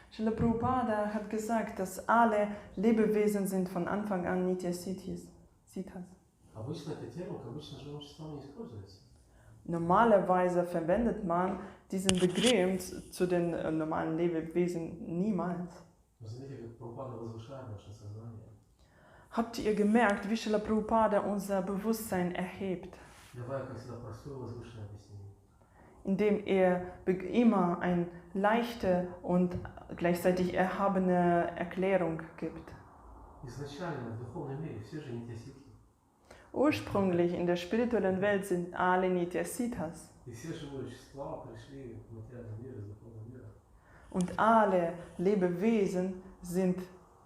Srila Prabhupada hat gesagt, dass alle Lebewesen sind von Anfang an Nitya Siddhas. Normalerweise verwendet man diesen Begriff zu den normalen Lebewesen niemals. Habt ihr gemerkt, wie Srila Prabhupada unser Bewusstsein erhebt? давая, как всегда, простое возвышенное объяснение. Indem er immer eine leichte und gleichzeitig erhabene Erklärung gibt. Изначально в духовном мире все же нитяситхи. Ursprünglich in der spirituellen Welt sind alle Nityasiddhas. И все живые существа пришли в материальный мир из духовного мира. Und alle Lebewesen sind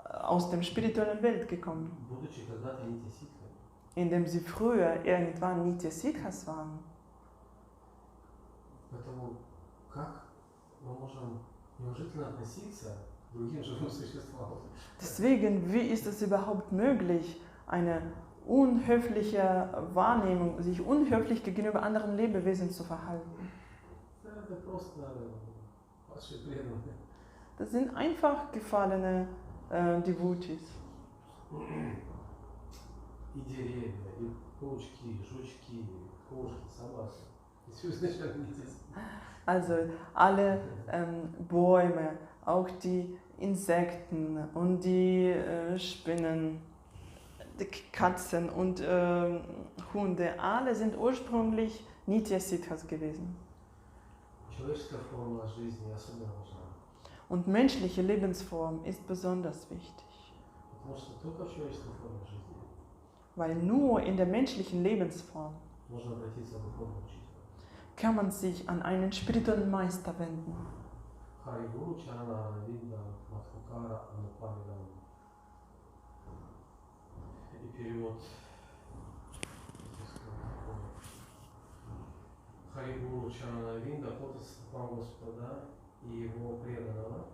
aus der spirituellen Welt gekommen, Будучи когда-то нитяситхами. indem sie früher irgendwann Nityasiddhas waren. Поэтому как мы можем неуважительно относиться к другим живым существам? Deswegen, wie ist es überhaupt möglich, eine unhöfliche Wahrnehmung, sich unhöflich gegenüber anderen Lebewesen zu verhalten? Это просто падшие преданные. Das sind einfach gefallene Devotees. И деревья, и паучки, и жучки, и кошки, собаки. И все изначально нитяситхи. Also alle Bäume, auch die Insekten und die Spinnen, die Katzen und Hunde, alle sind ursprünglich Nityasiddhas gewesen. Человеческая форма жизни особенно важна. Und menschliche Lebensform ist besonders wichtig, Потому что только в человеческой форме жизни weil nur in der menschlichen Lebensform можно обратиться к духовному учителю. kann man sich an einen spirituellen Meister wenden. Хари Гуру Чарана Авинда Мадхукара Анупавидам. И перевод. Хари Гуру Чарана Авинда, кто-то стопам Господа и его преданного.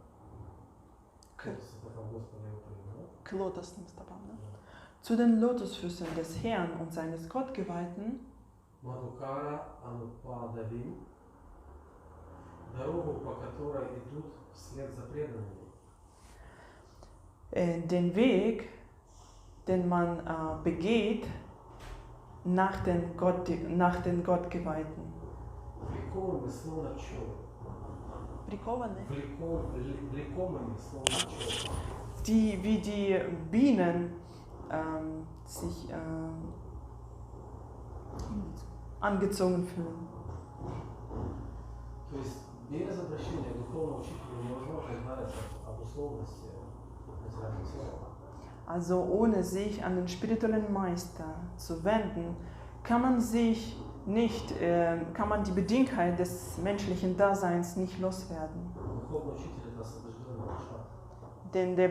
Кто-то стопам Господа и его преданного. К лотосным стопам, ne? Zu den Lotusfüßen des Herrn und seines Gottgeweihten, Мадхукара Анупадавим. Дорогу, по которой идут вслед за преданными. den Weg, den man begeht nach den Gottgeweihten. Влекомыми словно пчелы. Влекомыми словно пчелы. Die wie die Bienen sich angezogen fühlen. То есть без обращения к духовному учителю невозможно избавиться от условности материального тела. Also ohne sich an den spirituellen Meister zu wenden, kann man die Bedingtheit des menschlichen Daseins nicht loswerden. Духовный учитель – это освобожденная душа. Denn der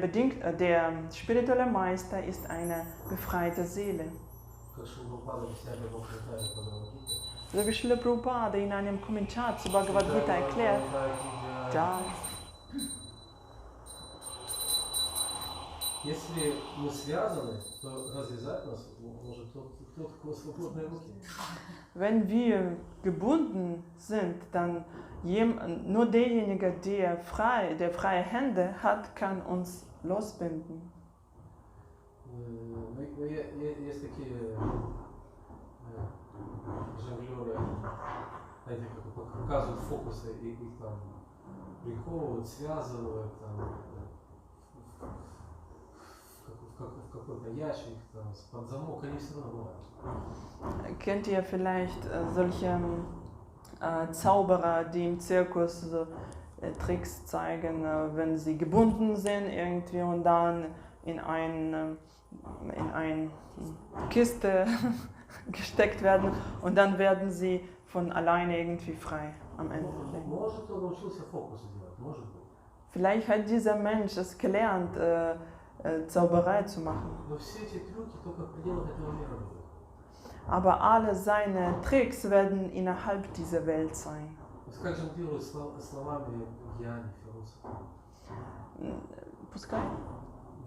spirituelle Meister ist eine befreite Seele. Как Шилапада объясняет в комментарии к Бхагавад-гите. So wie Srila Prabhupada in einem Kommentar zu Bhagavad Gita erklärt, da, если мы связаны, то развязать нас может тот, у кого свободные руки. wenn wir gebunden sind, dann nur derjenige, der freie Hände hat, kann uns losbinden. Есть такие жонглеры, знаете, как показывают фокусы, и их там приковывают, связывают там, в какой-то ящик, там, под замок, они все равно бывают. Kennt ihr vielleicht solche Zauberer, die im Zirkus so Tricks zeigen, wenn sie gebunden sind irgendwie und dann in eine Kiste gesteckt werden und dann werden sie von alleine irgendwie frei am Ende. Может, он научился фокусы делать, может быть. Vielleicht hat dieser Mensch es gelernt, Zauberei zu machen. Но все эти трюки только в пределах этого мира будут. Aber alle seine Tricks werden innerhalb dieser Welt sein. Как жонглируют словами гьяни, философы? Пускай?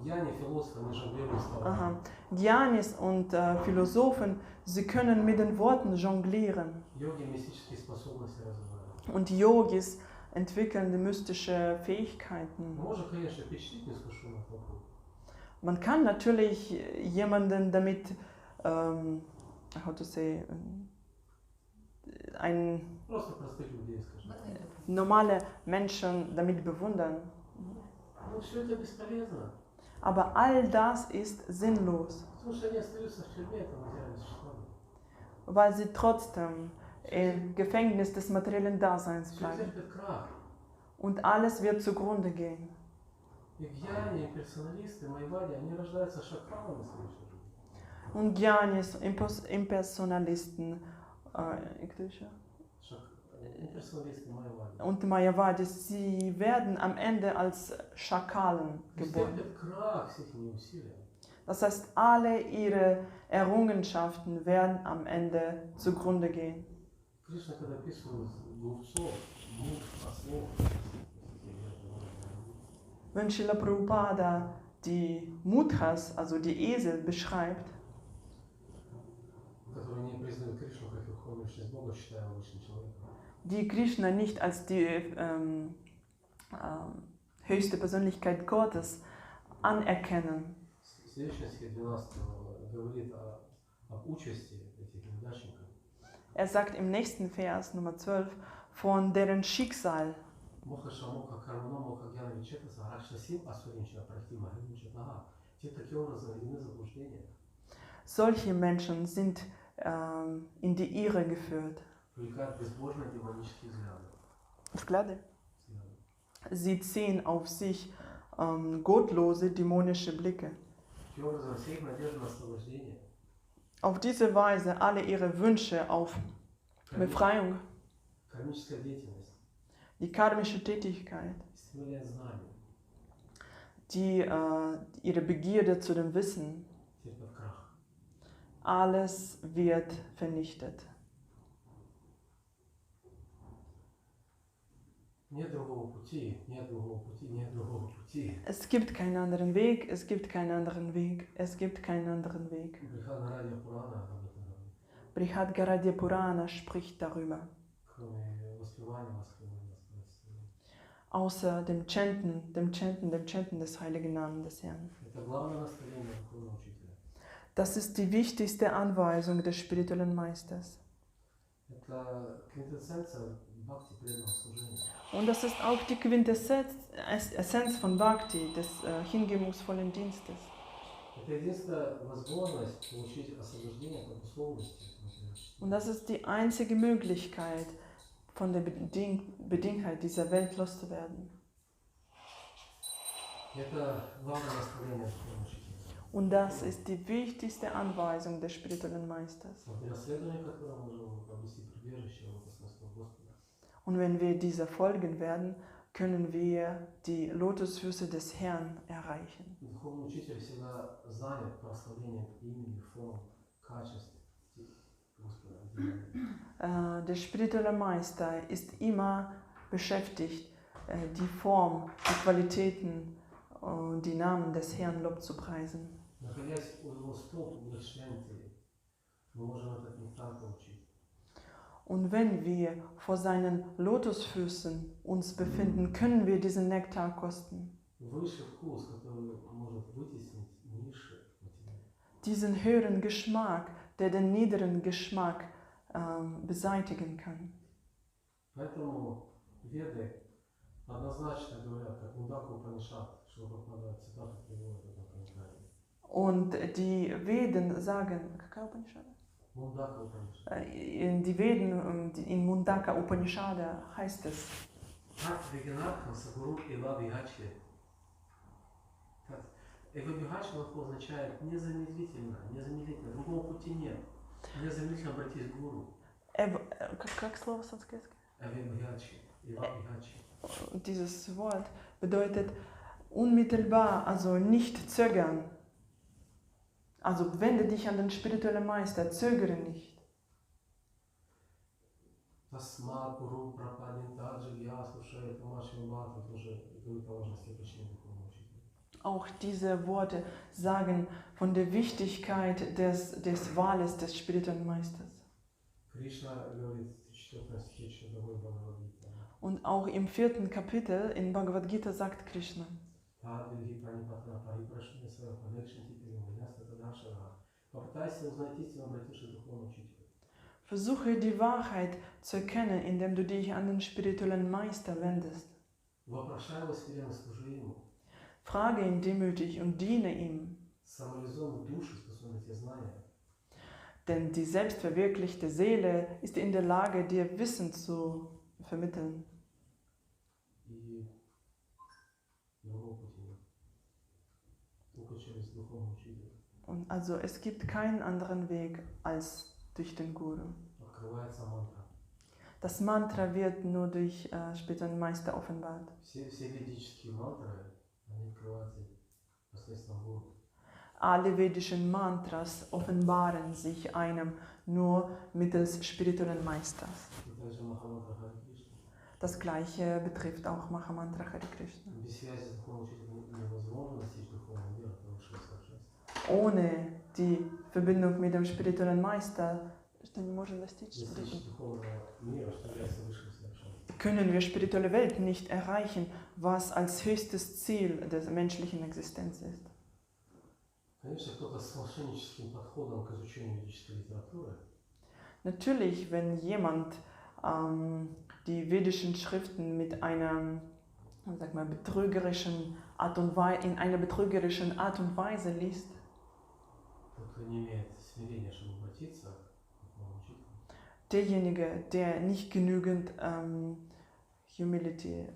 Гьяни, философы, они жонглируют словами. Aha. Gyanis und Philosophen, sie können mit den Worten jonglieren. Йоги мистические способности развивают. Und Yogis entwickeln die mystische Fähigkeiten. Можно, конечно, впечатлить неискушенных вокруг. Man kann natürlich jemanden damit, how to say, Просто простых людей, скажем. normale Menschen damit bewundern. Ну, все это бесполезно. Aber all das ist sinnlos. Потому что они остаются в тюрьме, это материальные существа. weil sie trotzdem im Gefängnis des materiellen Daseins Все bleiben. терпит крах. Und alles wird zugrunde gehen. И гьяни, и персоналисты, майвади, они рождаются шакалами в своей жизни. Und Gyanis, Impersonalisten Имперсоналисты, майвади. und Mayavadis, sie werden am Ende als Schakalen Все geboren. терпит крах всех их усилий. Das heißt, alle ihre Errungenschaften werden am Ende zugrunde gehen. Кришна, когда описывает глупцов, муж, ослов, Wenn Srila Prabhupada die Mudras, also die Esel, beschreibt, которые не признают Кришну как верховную личность Бога, считая его личным человеком. die Krishna nicht als die höchste Persönlichkeit Gottes anerkennen. В следующем стихе 12 говорит об участи этих неудачников. Er sagt im nächsten Vers, Nummer 12, von deren Schicksal. Моха шамоха кармано моха гьяна вичета саракша сим асуринча прахтима химча тага. Те таким образом введены в заблуждение. Solche Menschen sind in die Irre geführt. Привлекают безбожные демонические взгляды. Взгляды? Sie ziehen auf sich gottlose, dämonische Blicke. Таким образом, вся их надежда на освобождение, Auf diese Weise alle ihre Wünsche auf Befreiung, кармическая деятельность, die karmische Tätigkeit, стремление знания, ihre Begierde zu dem Wissen, терпят крах. alles wird vernichtet. Нет другого пути, нет другого пути, нет другого пути. Es gibt keinen anderen Weg, es gibt keinen anderen Weg, es gibt keinen anderen Weg. Брихана Радия Пурана об этом говорит. Brihad Garadya Purana spricht darüber. Кроме воспевания. Außer dem Chanten des heiligen Namens des Herrn. Это главное наставление духовного учителя. Das ist die wichtigste Anweisung des spirituellen Meisters. Это квинтэссенция бхакти преданного служения. Und das ist auch die Quintessenz von Bhakti, des hingebungsvollen Dienstes. Это единственная возможность получить освобождение от обусловленности. Und das ist die einzige Möglichkeit, von der Bedingtheit dieser Welt loszuwerden. Это главное наставление духовного учителя. Und das ist die wichtigste Anweisung des spirituellen Meisters. Вот для следования которого можем обрести прибежище в лотосных Господа. Und wenn wir dieser folgen werden, können wir die Lotusfüße des Herrn erreichen. Духовный учитель всегда занят прославлением имени, форм, качеств Господа. Der spirituelle Meister ist immer beschäftigt, die Form, die Qualitäten und die Namen des Herrn Lob zu preisen. Находясь у его стоп в Лакшмянте, мы можем этот нектар получить. Und wenn wir vor seinen Lotusfüßen uns befinden, können wir diesen Nektar kosten. Высший вкус, который может вытеснить низший материал. Diesen höheren Geschmack, der den niederen Geschmack beseitigen kann. Поэтому Веды однозначно говорят, как Мундака Упанишад, что Прабхупада цитаты приводит в этом комментарии. Und die Veden sagen, Мундака Упанишад. die Veden in Mundaka Upanishada heißt es, Вегенархам Сагуру Эва Вигачи. Эва Вигачи означает незамедлительно, другого пути нет. Незамедлительно обратись к гуру. как слово санскритское? Эва Вигачи. Dieses Wort bedeutet unmittelbar, also nicht zögern. Also wende dich an den spirituellen Meister, zögere nicht. Тасмат Гуру Прападин Таджи Я слушает Маши Бхатта тоже говорит о важности обращения к духовному учителю. Auch diese Worte sagen von der Wichtigkeit des Wahles des spirituellen Meisters. Кришна говорит в 4 стихе Чудовой Бхагавад-гиты. Und auch im 4. Kapitel in Bhagavad Gita sagt Krishna, попытайся узнать истину, обратившись к духовному учителю. versuche die Wahrheit zu erkennen, indem du dich an den spirituellen Meister wendest. Вопрошай его смиренно, служи ему. Frage ihn demütig und diene ihm. Самолизуй в душе, способны те знания. Denn die selbstverwirklichte Seele ist in der Lage, dir Wissen zu vermitteln. И другого пути нет. Только через духовное учение. Und also es gibt keinen anderen Weg als durch den Guru. Открывается мантра. Das Mantra wird nur durch spirituellen Meister offenbart. Все ведические мантры, они открываются посредством гуру. Alle vedischen Mantras offenbaren sich einem nur mittels spirituellen Meisters. И также Махамантра Харе Кришна. Das gleiche betrifft auch Mahamantra Hare Krishna. Без связи с духовным учителем невозможно достичь духовного мира, потому что совершенство. Ohne die Verbindung mit dem spirituellen Meister Достичь духовного мира, что является высшим совершенством. können wir spirituelle Welt nicht erreichen, was als höchstes Ziel der menschlichen Existenz ist. Конечно, кто-то с мошенническим подходом к изучению ведической литературы Natürlich, wenn jemand die vedischen Schriften mit einer, sag mal, betrügerischen Art und Weise, in einer betrügerischen Art und Weise liest, тот, кто не имеет смирения, чтобы обратиться к духовному учителю, derjenige, der nicht genügend Humility,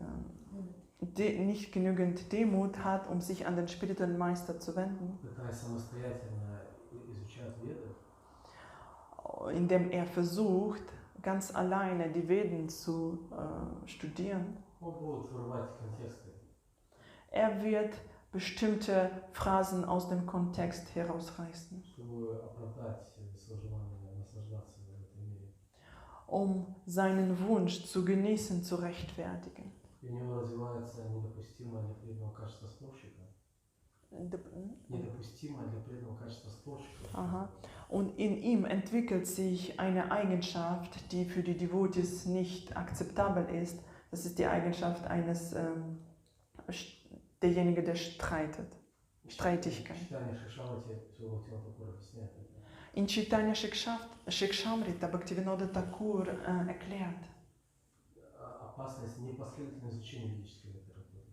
nicht genügend Demut hat, um sich an den spirituellen Meister zu wenden, пытаясь самостоятельно изучать Веды, indem er versucht, ganz alleine die Veden zu studieren, он будет вырывать контексты. er wird bestimmte Phrasen aus dem Kontext herausreißen, Чтобы оправдать свое желание наслаждаться в этом мире. um seinen Wunsch zu genießen, zu rechtfertigen. И у него развивается недопустимое для преданного качество спорщика. Недопустимое для преданного качество спорщика. Aha. Und in ihm entwickelt sich eine Eigenschaft, die für die Devotees nicht akzeptabel ist. Das ist die Eigenschaft eines derjenige, der streitet. Streitigkeit. Читание Шишамати Шрила Тхакура объясняет это. In Chaitanya Shikshamrita Bhaktivinoda Thakur erklärt, Опасность непоследовательного изучения ведической литературы.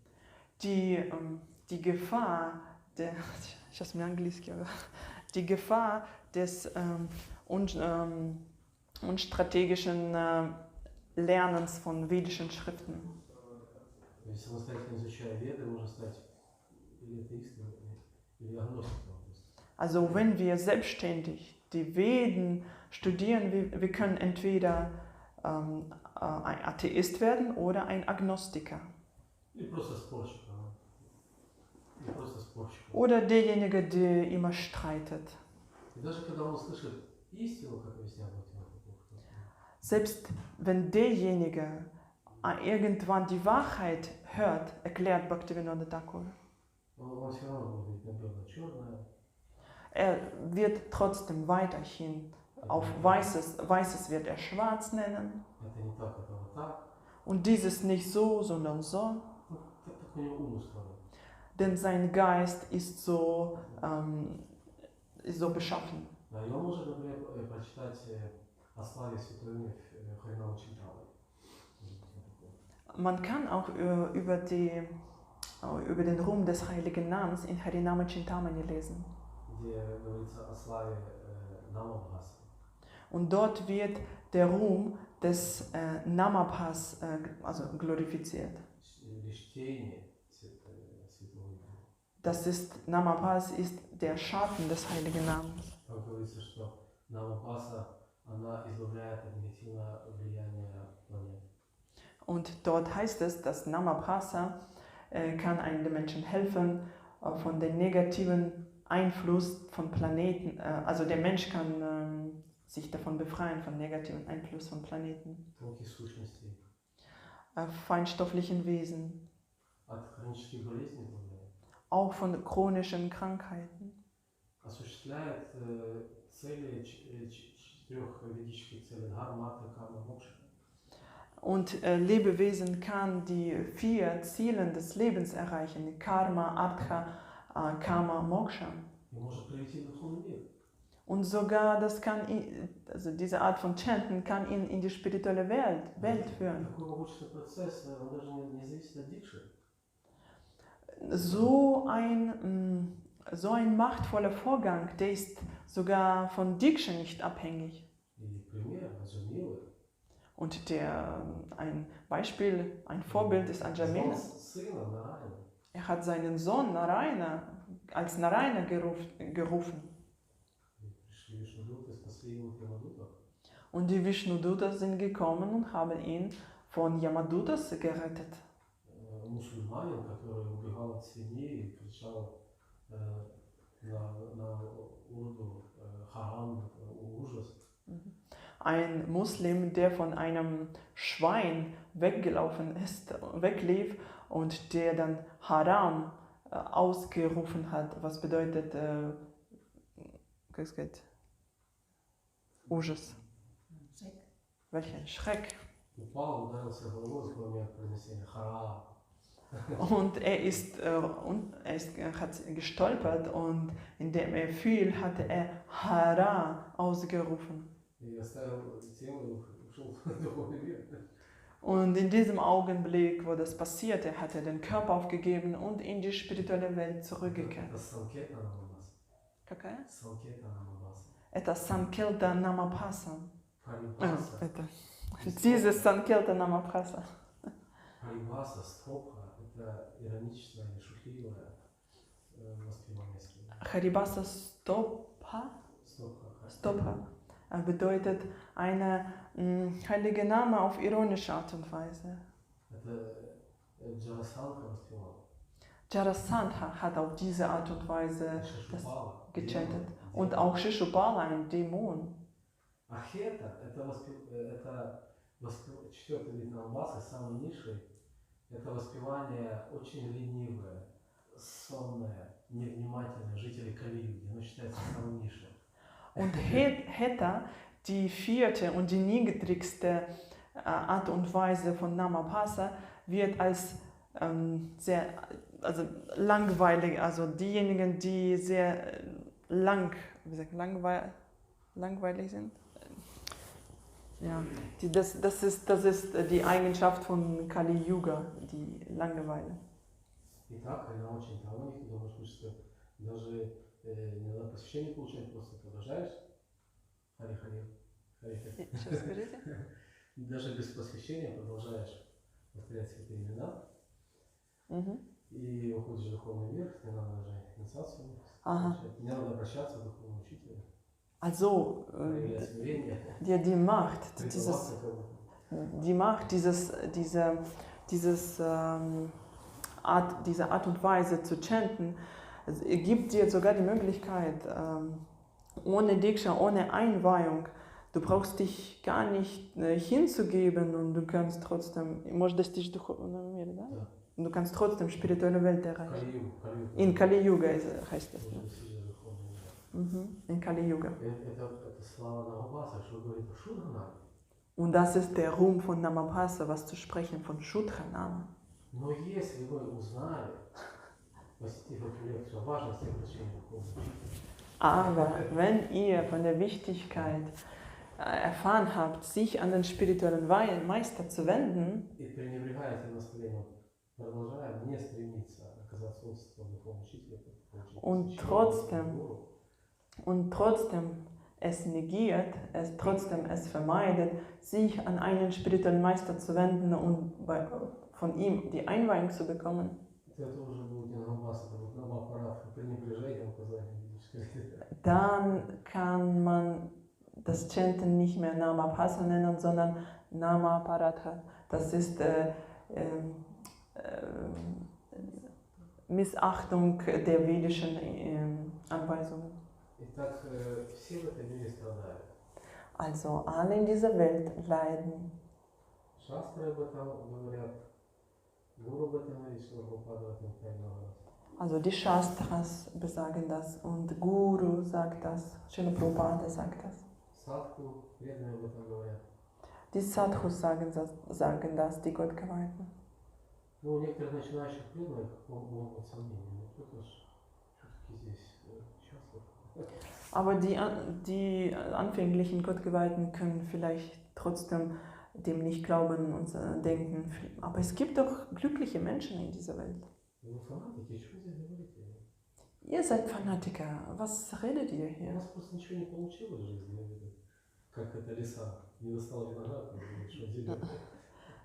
die Gefahr der, сейчас mir английский, die Gefahr des unstrategischen Lernens von vedischen Schriften. То есть самостоятельно изучая Веды, можно стать или атеистом, или агностиком. Also wenn wir selbstständig die Veden studieren, wir können entweder ein Atheist werden oder ein Agnostiker. Или просто спорщик. Или просто спорщик. Oder derjenige, der immer streitet. И даже когда он слышит истину, как объяснял Бхактивinoda Тхакур, Selbst wenn derjenige irgendwann die Wahrheit hört, erklärt Bhaktivinoda Thakur, он все равно будет на белое черное. er wird trotzdem weiterhin auf Weißes wird er schwarz nennen. Это не так, это вот так. Und dieses nicht so, sondern so. Ну, так у него ум устроен. Denn sein Geist ist so beschaffen. Да, и он может, например, прочитать о славе Святой Имя в Харинама Чинтамане. Man kann auch über den Ruhm des heiligen Namens in Harinama Chintamani lesen. Где говорится о славе Намабхаса. Und dort wird der Ruhm des Namabhas glorifiziert. Или чтение Святого Имени. Das ist, Namabhas ist der Schatten des heiligen Namens. Там говорится, что Намабхаса, она избавляет от негативного влияния планет. Und dort heißt es, dass Namabhasa kann einem Menschen helfen von dem negativen Einfluss von Planeten. Also der Mensch kann sich davon befreien, von negativen Einfluss von Planeten. Тонких сущностей. Feinstofflichen Wesen. От хронических болезней избавляет. Auch von chronischen Krankheiten. Осуществляет цели четырех ведических целей: дхарма, артха, карма, мокша. Und Lebewesen kann die 4 Ziele des Lebens erreichen: Karma, Artha, Kama, Moksha. И может привести в духовный мир. Und sogar das kann ihn, also diese Art von Chanten kann ihn in die spirituelle Welt führen. Такой обученный процесс, он даже не зависит от дикши. So ein machtvoller Vorgang, der ist sogar von Diksha nicht abhängig. И пример Аджамилы. Und ein Beispiel, ein Vorbild ist Anjamila. Сына Нараяна. Er hat seinen Sohn Narayana als Narayana gerufen. Пришли Вишнудуты, спасли его от Ямадутов. Und die Vishnudutas sind gekommen und haben ihn von Yamadutas gerettet. Мусульманин, который убегал от свиней и кричал на урду харам, ужас. Ein Muslim, der von einem Schwein weglief und der dann Haram ausgerufen hat, was bedeutet Ужас. Welchen Schreck. Упал, ударился головой в момент произнесения харам. Und hat gestolpert und indem er fiel, hatte er Hara ausgerufen. И оставил тело и ушел в духовный мир. Und in diesem Augenblick, wo das passierte, hat er den Körper aufgegeben und in die spirituelle Welt zurückgekehrt. Какая? Это Санкелта Намапаса. Dieses Санкелта Намапаса. Харибаса, стопха, это ироничное или шутливое воспевание слова. Харибаса Stopha bedeutet eine heilige Name auf ironische Art und Weise. Jarasandha hat auf diese Art und Weise das gechantet. Und auch Shishupala, ein Dämon. Четвертый вид намбаса, самый низший, это воспевание очень ленивое, сонное, невнимательное, жители Кали-юги, оно считается самым низшим. Und Heta, die vierte und die niedrigste Art und Weise von Namapasa, wird als sehr langweilig, also diejenigen, die sehr langweilig sind. Ja, das ist die Eigenschaft von Kali Yuga, die Langeweile. Итак, она очень талантливая, ты думаешь, что даже иногда посвящение получать просто продолжаешь. Хари-хари. Даже без посвящения продолжаешь повторять святые имена. И уходишь в духовный мир, не надо даже инициацию. Не надо обращаться к духовному учителю. Also, die Macht, diese Art und Weise zu chanten, gibt dir sogar die Möglichkeit, ohne Diksha, ohne Einweihung, du brauchst dich gar nicht hinzugeben und du kannst trotzdem, du kannst trotzdem spirituelle Welt erreichen. In Kali Yuga heißt das. Ne? In Kali Yuga. Und das ist der Ruhm von Namapasa, was zu sprechen von Shudra-Nama. Aber wenn ihr von der Wichtigkeit erfahren habt, sich an den spirituellen Meister zu wenden, und trotzdem es negiert, trotzdem es vermeidet, sich an einen spirituellen Meister zu wenden und von ihm die Einweihung zu bekommen, dann kann man das Chanten nicht mehr Namapasa nennen, sondern Namaparatha. Das ist Missachtung der vedischen Anweisungen. Also alle in dieser Welt leiden. Also die Shastras besagen das und Guru sagt das, Srila Prabhupada sagt das. Die Sadhus sagen das, die Gottgeweihten. Aber die anfänglichen Gottgeweihten können vielleicht trotzdem dem nicht glauben und denken, aber es gibt doch glückliche Menschen in dieser Welt. Ihr seid Fanatiker, was redet ihr У hier? нас просто ничего не получилось в жизни, я виду. Как эта лиса не достала виноград, что делать?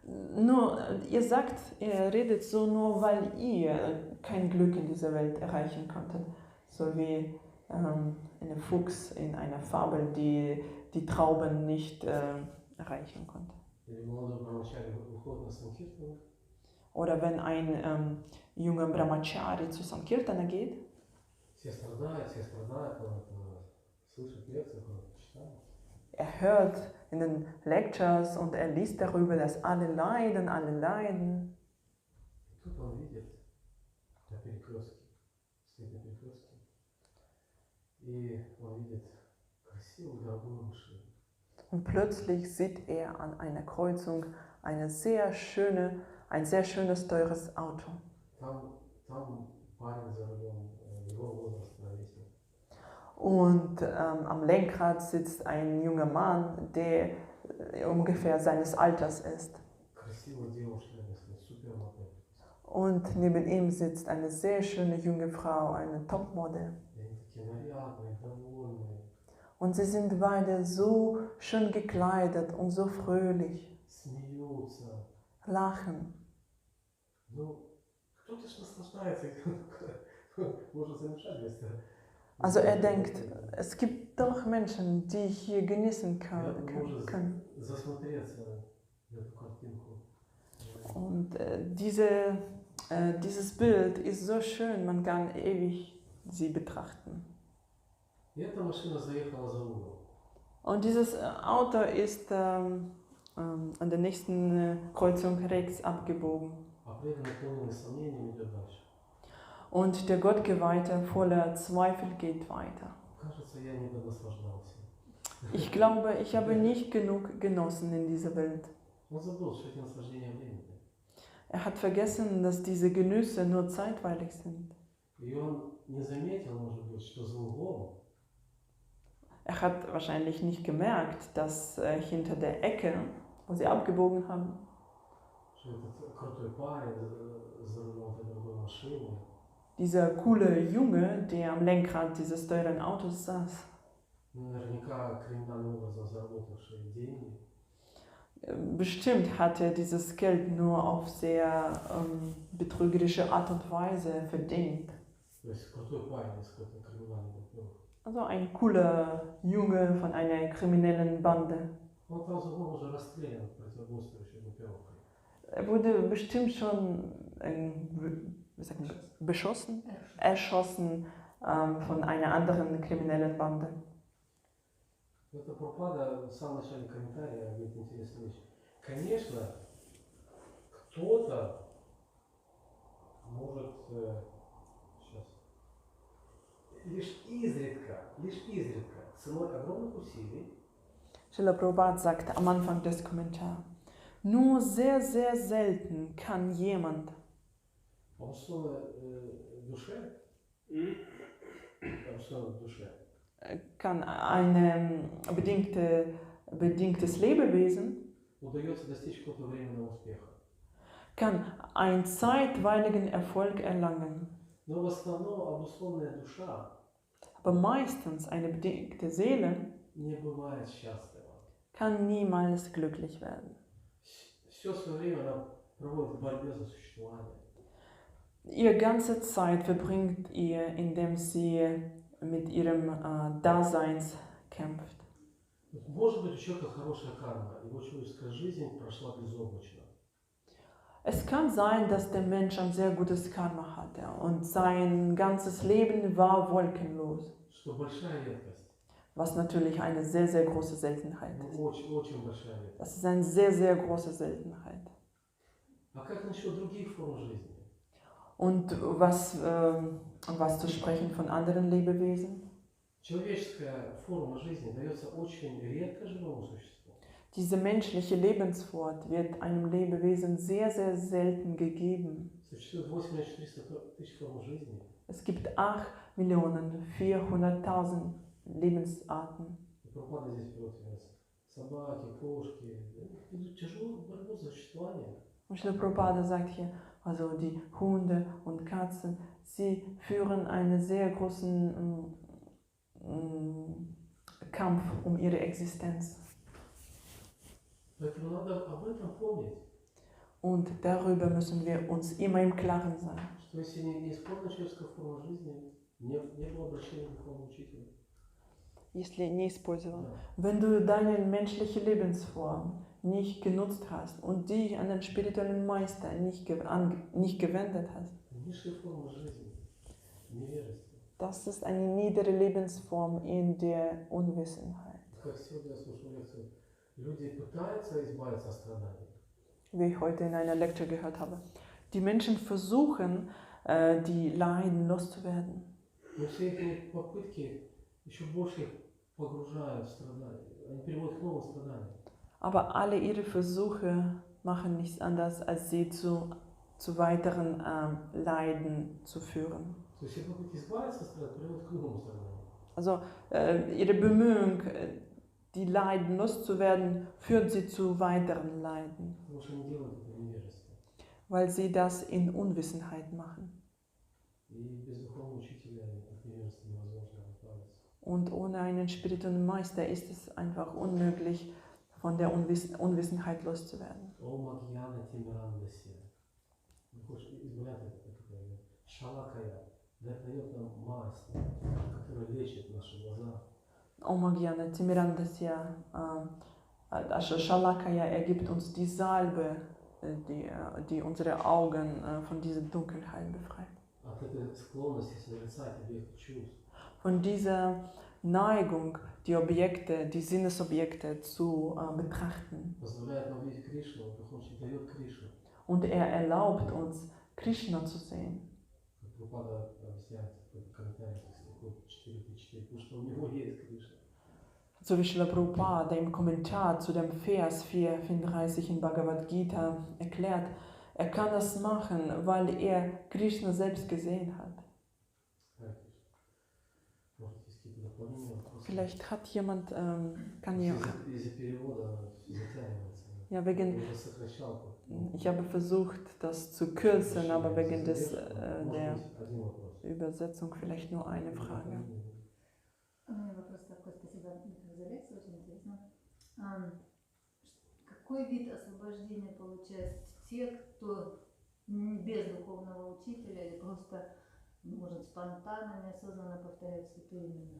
Nur, ihr sagt, ihr redet so nur, weil ihr kein Glück in dieser Welt erreichen konntet. So wie eine Fuchs in einer Fabel, die die Trauben nicht erreichen konnte. Или молодой брамачари выходит на санкиртану, Oder wenn ein junger Brahmachari zu Sankirtana geht, все страдают, он это слышит лекции, он это читает. er hört in den Lectures und er liest darüber, dass alle leiden, alle leiden. И тут он видит на перекрестке, стоит на перекрестке, и он видит красивую дорогую машину. Und plötzlich sieht er an einer Kreuzung ein sehr schönes, teures Auto. Там парень за рулем, его возраста ровесник. Und am Lenkrad sitzt ein junger Mann, der ungefähr seines Alters ist. Красивая девушка, супермодель. Und neben ihm sitzt eine sehr schöne junge Frau, eine Topmodel. И они такие нарядные, довольные, Und sie sind beide so schön gekleidet und so fröhlich, смеются. lachen. Ну, кто-то ж наслаждается, может замешать вместо. Also er denkt, es gibt doch Menschen, die hier genießen können. Засмотреться на эту картинку. Und dieses Bild ist so schön, man kann ewig sie betrachten. И эта машина заехала за угол. Und dieses Auto ist an der nächsten Kreuzung rechts abgebogen. А преданный, наполненный сомнениями, идет дальше. Und der Gottgeweihte voller Zweifel geht weiter. Кажется, я не наслаждался. Ich glaube, ich habe nicht genug genossen in dieser Welt. Он забыл, что эти наслаждения временные. Er hat vergessen, dass diese Genüsse nur zeitweilig sind. И он не заметил, может быть, что за углом Er hat wahrscheinlich nicht gemerkt, dass hinter der Ecke, wo sie abgebogen haben, что этот крутой парень за рулем этой другой машины, dieser coole Junge, der am Lenkrad dieses teuren Autos saß, наверняка криминальным образом заработавший деньги, bestimmt hat er dieses Geld nur auf sehr betrügerische Art und Weise verdient. то есть крутой парень из какой-то криминальной группировки. Also ein cooler Junge von einer kriminellen Bande. Он там за углом уже расстрелян противоборствующей группировкой. Er wurde bestimmt schon erschossen von einer anderen kriminellen Bande. Это Прабхупада в самом начале комментария говорит интересную вещь. Конечно, кто-то может сейчас лишь изредка, ценой огромных усилий Srila Prabhupada sagte am Anfang des Kommentars, nur sehr, sehr selten kann jemand обусловленной душе, kann ein bedingtes Lebewesen удается достичь какого-то временного успеха. kann einen zeitweiligen Erfolg erlangen. Но в основном обусловленная душа Aber meistens eine bedingte Seele не бывает счастлива. kann niemals glücklich werden. Все свое время она проводит в борьбе за существование. Ihre ganze Zeit verbringt ihr, indem sie mit ihrem Daseins kämpft. Может быть, у человека хорошая карма, его человеческая жизнь прошла безоблачно. Es kann sein, dass der Mensch ein sehr gutes Karma hatte und sein ganzes Leben war wolkenlos, Что большая редкость. was natürlich eine sehr, sehr große Seltenheit ist. Очень большая редкость. Das ist eine sehr, sehr große Seltenheit. А как насчет других форм жизни? Und was zu sprechen von anderen Lebewesen? Человеческая форма жизни дается очень редко живому существу. Diese menschliche Lebensform wird einem Lebewesen sehr, sehr selten gegeben. Существует 8 300 000 форм жизни. Es gibt 8.400.000 Lebensarten. И Прабхупада здесь приводит собаки, кошки, ведут тяжелую борьбу за существование. Und Srila Prabhupada sagt hier, also die Hunde und Katzen, sie führen einen sehr großen Kampf um ihre Existenz. Поэтому надо об этом помнить, Und darüber müssen wir uns immer im Klaren sein. что если не исполнена человеческая форма жизни, не было обращения к духовному учителю. Если не использовал. Да. Wenn du deine menschliche Lebensform nicht genutzt hast und dich an den spirituellen Meister nicht gewendet hast, Низшая форма жизни, невежество. das ist eine niedere Lebensform in der Unwissenheit. Как сегодня я слушал лекцию, люди пытаются избавиться от страданий. Wie ich heute in einer Lecture gehört habe. Die Menschen versuchen, die Leiden loszuwerden. Но все эти попытки еще больше их погружают в страдания. Они приводят к новым страданиям. Aber alle ihre Versuche machen nichts anderes, als sie zu weiteren Leiden zu führen. То есть все попытки избавиться от страданий приводят к новым страданиям. Also ihre Bemühung, die Leiden loszuwerden, führt sie zu weiteren Leiden, Потому что они делают это в невежестве. weil sie das in Unwissenheit machen. И без духовного учителя от невежества невозможно избавиться. Und ohne einen spirituellen Meister ist es einfach unmöglich, von der Unwissenheit loszuwerden. Ом Агьяна Тимирандасия. Не хочешь избавляться от этого. Шалакая дает нам масть, которая лечит наши глаза. Omagyana Timirandasya, also Shalakaya, er gibt uns die Salbe, die unsere Augen von dieser Dunkelheit befreit. От этой склонности созерцать объект чувств. Von dieser Neigung, die Objekte, die Sinnesobjekte zu betrachten. Позволяет нам видеть Кришну, Духовный Учитель дает Кришну. Und er erlaubt uns, Krishna zu sehen. Как Прабхупада объясняет в комментариях стихов 4.4, потому что у него есть Кришна. So wie Srila Prabhupada im Kommentar zu dem Vers 4.34 in Bhagavad Gita erklärt, er kann das machen, weil er Krishna selbst gesehen hat. Vielleicht hat jemand, kann jemand. Ja, wegen, ich habe versucht, das zu kürzen, aber wegen der Übersetzung vielleicht nur eine Frage. У меня вопрос такой, спасибо за лекцию, очень интересно. Какой вид освобождения получают те, кто без духовного учителя или просто может спонтанно, неосознанно повторять святые имена?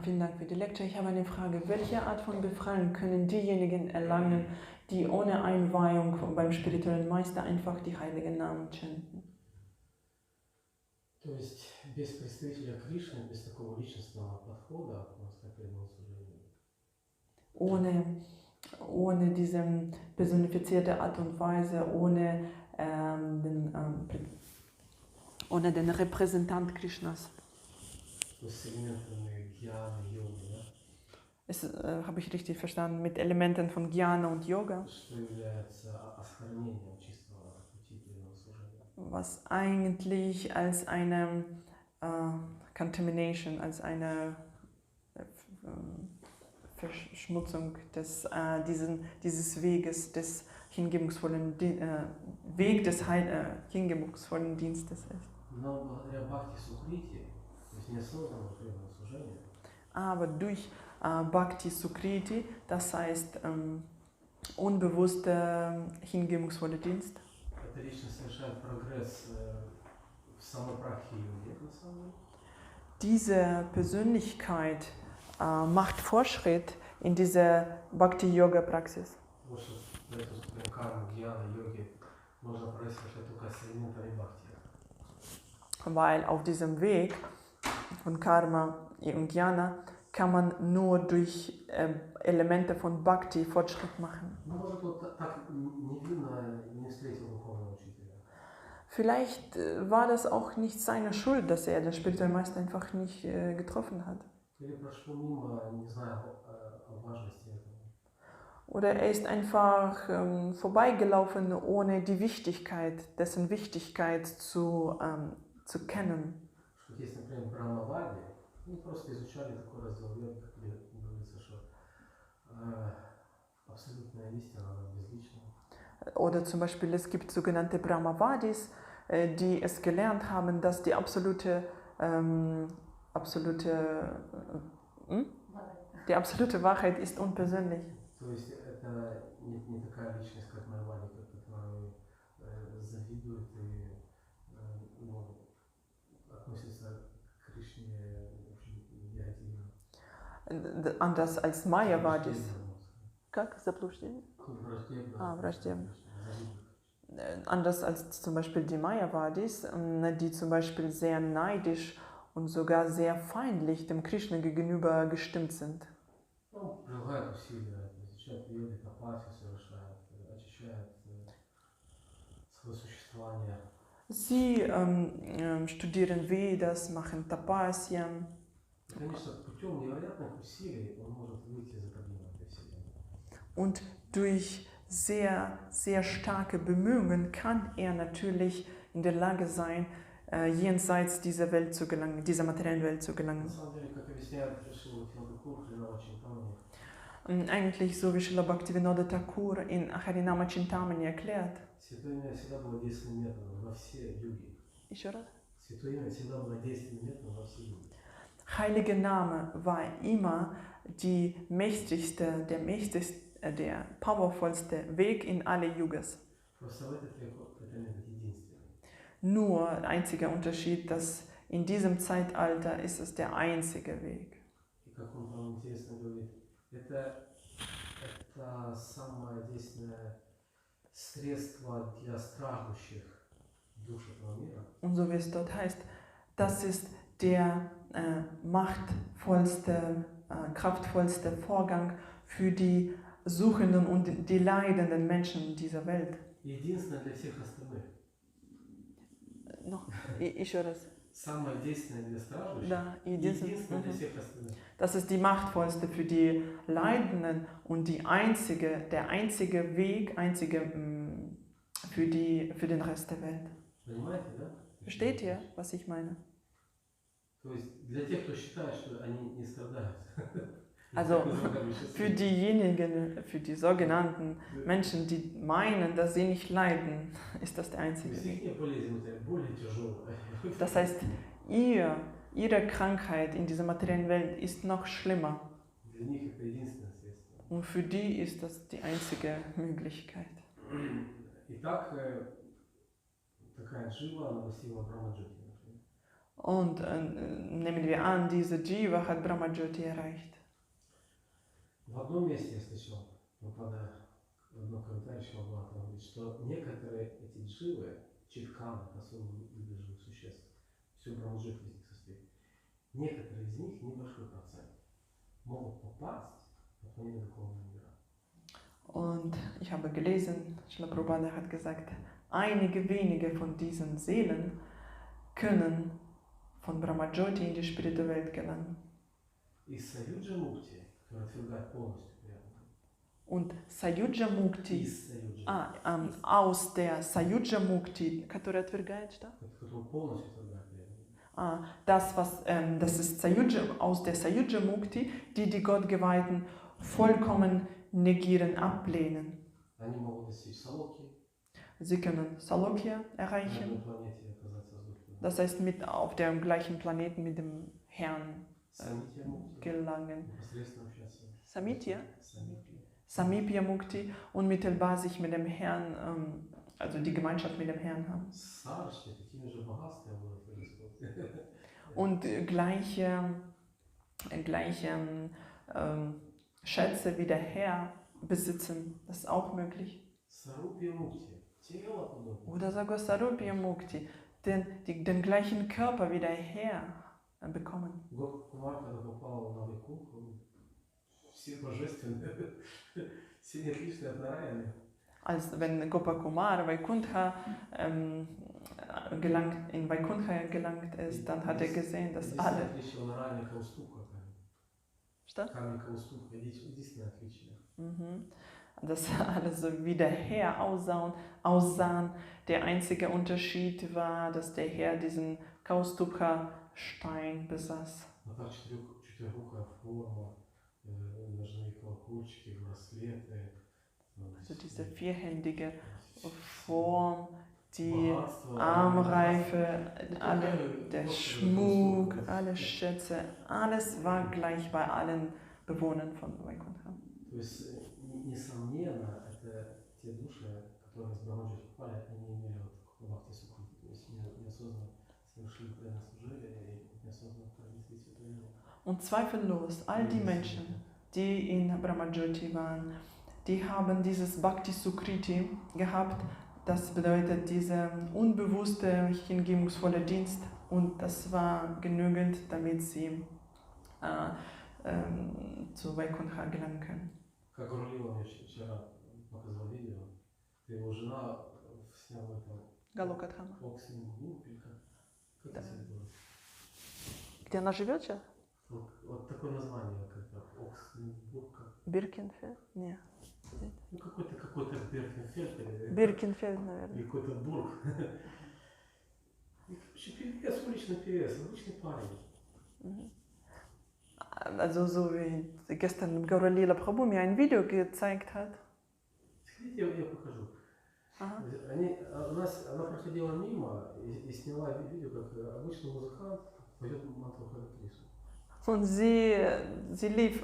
Vielen Dank für die Lecture. Ich habe eine Frage. Welche Art von Befreiung können diejenigen erlangen, die ohne Einweihung beim spirituellen Meister einfach die heiligen Namen chanten? То есть без представителя Кришны, без такого личностного подхода к преданному служению. Ohne diese personifizierte Art und Weise, ohne den Repräsentant Krishnas. Habe ich richtig verstanden, mit Elementen von Jnana und Yoga, was eigentlich als eine Contamination, als eine Verschmutzung dieses Weges des hingebungsvollen hingebungsvollen Dienstes ist. Aber durch Bhakti Sukriti, das heißt unbewusster hingebungsvoller Dienst, diese Persönlichkeit macht Fortschritt in dieser Bhakti-Yoga-Praxis. Weil auf diesem Weg von Karma und Jnana kann man nur durch Elemente von Bhakti Fortschritt machen. Vielleicht war das auch nicht seine Schuld, dass er den spirituellen Meister einfach nicht getroffen hat. Oder er ist einfach vorbeigelaufen, ohne die Wichtigkeit, dessen Wichtigkeit zu kennen. Oder zum Beispiel es gibt sogenannte Brahmavadis, die es gelernt haben, dass die absolute Wahrheit ist unpersönlich. То есть это не такая личность, как Майвадика, которая завидует и ну, относится к Кришне негативно. Anders als Mayavadis. Как? Заблуждение? Враждебно. Anders als zum Beispiel die Mayavadis, die zum Beispiel sehr neidisch und sogar sehr feindlich dem Krishna gegenüber gestimmt sind. Ну, прилагают усилия, изучают веды, тапасию совершают, очищают свое существование. Sie studieren Vedas, machen Tapasya. Конечно, путем невероятных усилий он может выйти из этой вселенной. Und durch sehr, sehr starke Bemühungen kann er natürlich in der Lage sein, jenseits dieser Welt zu gelangen, dieser materiellen Welt zu gelangen. На самом деле, как объясняет Философ Хринава Чинтамани, Eigentlich, so wie Srila Bhaktivinoda Thakur in Harinama Chintamani erklärt. Святое имя всегда было действенным методом во все юги. Еще раз. Святое имя всегда было действенным методом во все юги. Heilige Name war immer die mächtigste, der powervollste Weg in alle Yugas. Просто в этот век это метод единственный. Nur ein einziger Unterschied, dass in diesem Zeitalter ist es der einzige Weg. И как он там интересно говорит, это самое действенное средство для страждущих душ этого мира. Und so wie es dort heißt, das ist der machtvollste, kraftvollste Vorgang für die suchenden und die leidenden Menschen dieser Welt. Единственное для всех остальных. Noch, еще раз. Самое действенное для страждущих. Да, единственное для всех остальных. Das ist die machtvollste für die Leidenden und der einzige Weg, für den Rest der Welt. Понимаете, да? Versteht ihr, was ich meine? То есть для тех, кто считает, что они не страдают. Also für diejenigen, für die sogenannten Menschen, die meinen, dass sie nicht leiden, ist das der einzige Weg. Das heißt, ihre Krankheit in dieser materiellen Welt ist noch schlimmer. Und für die ist das die einzige Möglichkeit. Und nehmen wir an, diese Jiva hat Brahmajyoti erreicht. В одном месте я слышал, попадая в одном комментарии, говорит, что некоторые эти дживы, читканы, особо выдержанных существ, все брамаджит из них состоит, некоторые из них, небольшой процент, могут попасть на планету духовного мира. Und ich habe gelesen, Srila Prabhupada hat gesagt, einige wenige von diesen Seelen können von Brahmajyoti in die spirituelle Welt gelangen. Из Саюджа Мукти, und Sayuja Mukti, aus der Sayuja Mukti, который отвергает, что? Das ist aus der Sayuja Mukti, die Gottgeweihten vollkommen negieren, ablehnen. Sie können Salokya erreichen, das heißt auf dem gleichen Planeten mit dem Herrn gelangen. Samipya Mukti, unmittelbar sich mit dem Herrn, also die Gemeinschaft mit dem Herrn haben. Und gleiche Schätze wie der Herr besitzen, das ist auch möglich. Oder sogar Sarupya Mukti, den gleichen Körper wie der Herr bekommen. Als wenn Gopakumar Vaikuntha in Vaikuntha gelangt ist, dann hat er gesehen, dass alle. Dass alle so wie der Herr aussahen. Der einzige Unterschied war, dass der Herr diesen Kaustubha-Stein besaß. Also diese vierhändige Form, die Богатство, Armreife, der Schmuck, alle Schätze, alles war gleich bei allen Bewohnern von Vaikuntha. То есть, несомненно, это те души, которые с Брахмаджи попали, они имели вот такой бхакти сукрити, то есть неосознанно совершили преданное служение и неосознанно пронесли святое дело. Und zweifellos, all die Menschen, die in Brahmajyoti waren, die haben dieses Bhakti Sukriti gehabt. Das bedeutet dieser unbewusste, hingebungsvolle Dienst, und das war genügend, damit sie zu Vaikuntha gelangen können. Как Гурулила мне вчера показал видео, где его жена сняла это Галокатхама. Оксинбург, или как это называется? Где она живет сейчас? Вот такое название, как Оксинбург. Биркенфельд? Нет. Ну какой-то Биркенфельд или... Биркенфельд, наверное. Или какой-то бург. И, короче, певец, уличный певец, обычный парень. Also so wie gestern Gauradesh Prabhu mir ein Video gezeigt hat. Хотите, я покажу. Ага. Она проходила мимо и сняла видео, как обычный музыкант поет мантру Харе Кришна. Und sie lief,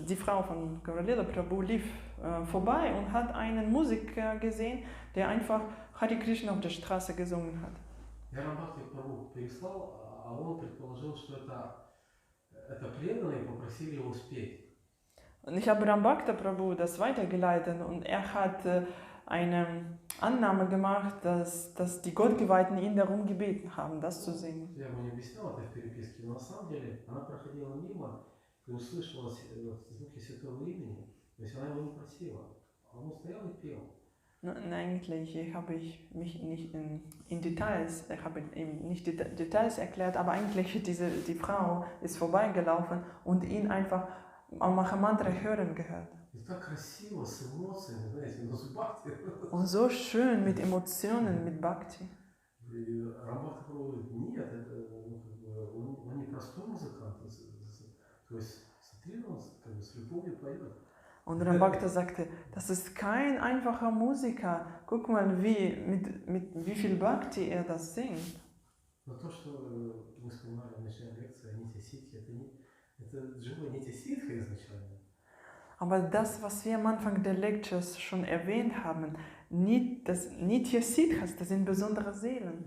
die Frau von Gauradesh Prabhu lief vorbei und hat einen Musiker gesehen, der einfach Hare Krishna auf der Straße gesungen hat. Я Рамбхакти Прабху переслал, а он предположил, что это преданные попросили его спеть. Und ich habe Rambhakta Prabhu das weitergeleitet und er hat eine Annahme gemacht, dass die Gottgeweihten ihn darum gebeten haben, das zu singen. Я ему не объяснял это в переписке, но на самом деле она проходила мимо и услышала звуки святого имени, то есть она его не просила, а он стоял и пел. Eigentlich habe ich mich nicht in Details, ich habe ihm nicht Details erklärt, aber eigentlich die Frau ist vorbeigelaufen und ihn einfach Mahamantra hören gehört. Und so schön mit Emotionen, mit Bhakti. Und Rambhakta sagte, das ist kein einfacher Musiker. Guck mal, mit wie viel Bhakti er das singt. Aber das, was wir am Anfang der Lectures schon erwähnt haben, Nitya Siddhas, das sind besondere Seelen.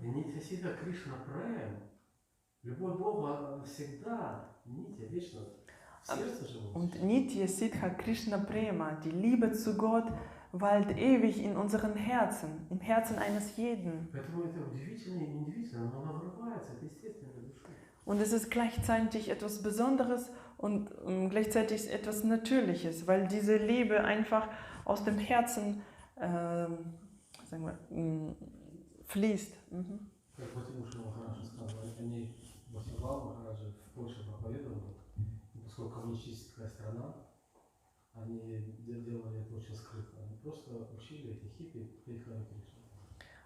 Und Nitya Siddha Krishna Prema, die Liebe zu Gott, weilt ewig in unseren Herzen, im Herzen eines jeden. Und es ist gleichzeitig etwas Besonderes und gleichzeitig etwas Natürliches, weil diese Liebe einfach aus dem Herzen sagen wir, fließt. Поскольку коммунистическая страна, они делали это очень скрытно. Они просто учили этих хиппи петь Харе Кришна.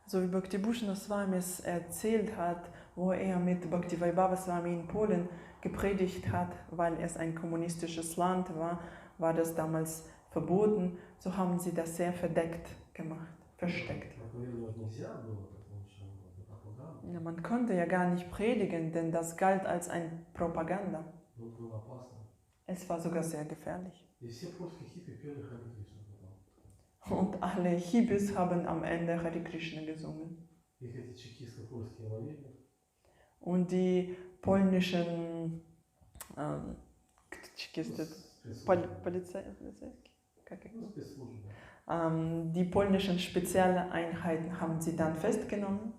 So wie Bhakti Bhushan Swami es erzählt hat, wo er mit Bhakti Vaibhava Swami in Polen gepredigt hat, weil es ein kommunistisches Land war, war das damals verboten. So haben sie das sehr verdeckt gemacht, versteckt. Ja, man konnte ja gar nicht predigen, denn das galt als ein Propaganda. Es war sogar sehr gefährlich. Und alle Hippies haben am Ende Hare Krishna gesungen. Und die polnischen die polnischen Spezialeinheiten haben sie dann festgenommen.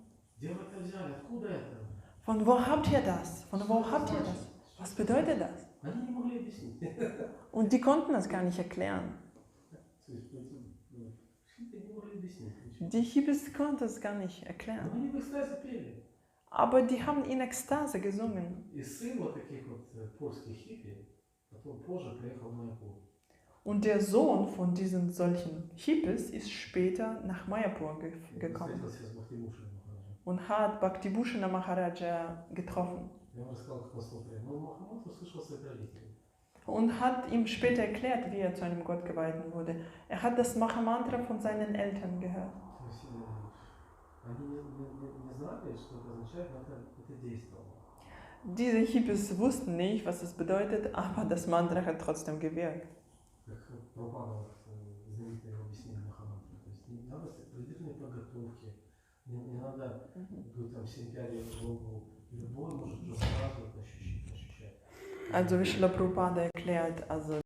Von wo habt ihr das? Von wo habt ihr das? Was bedeutet das? Und die konnten das gar nicht erklären. Die Hippies konnten es gar nicht erklären. Aber die haben in Ekstase gesungen. Und der Sohn von diesen solchen Hippies ist später nach Mayapur gekommen und hat Bhakti Bhushan Maharaja getroffen. und hat ihm später erklärt, wie er zu einem Gottgeweihten wurde. Er hat das Maha-Mantra von seinen Eltern gehört. То есть они не знали, что это означает, но это действовало. Diese Hippies wussten nicht, was es bedeutet, aber das Mantra hat trotzdem gewirkt. Как Прабхупада знаменитое объяснение Махамантры. То есть не надо предварительной подготовки, не надо там 7 пядей в голову. Любой может уже сразу это ощущать. Also wie Srila Prabhupada erklärt, also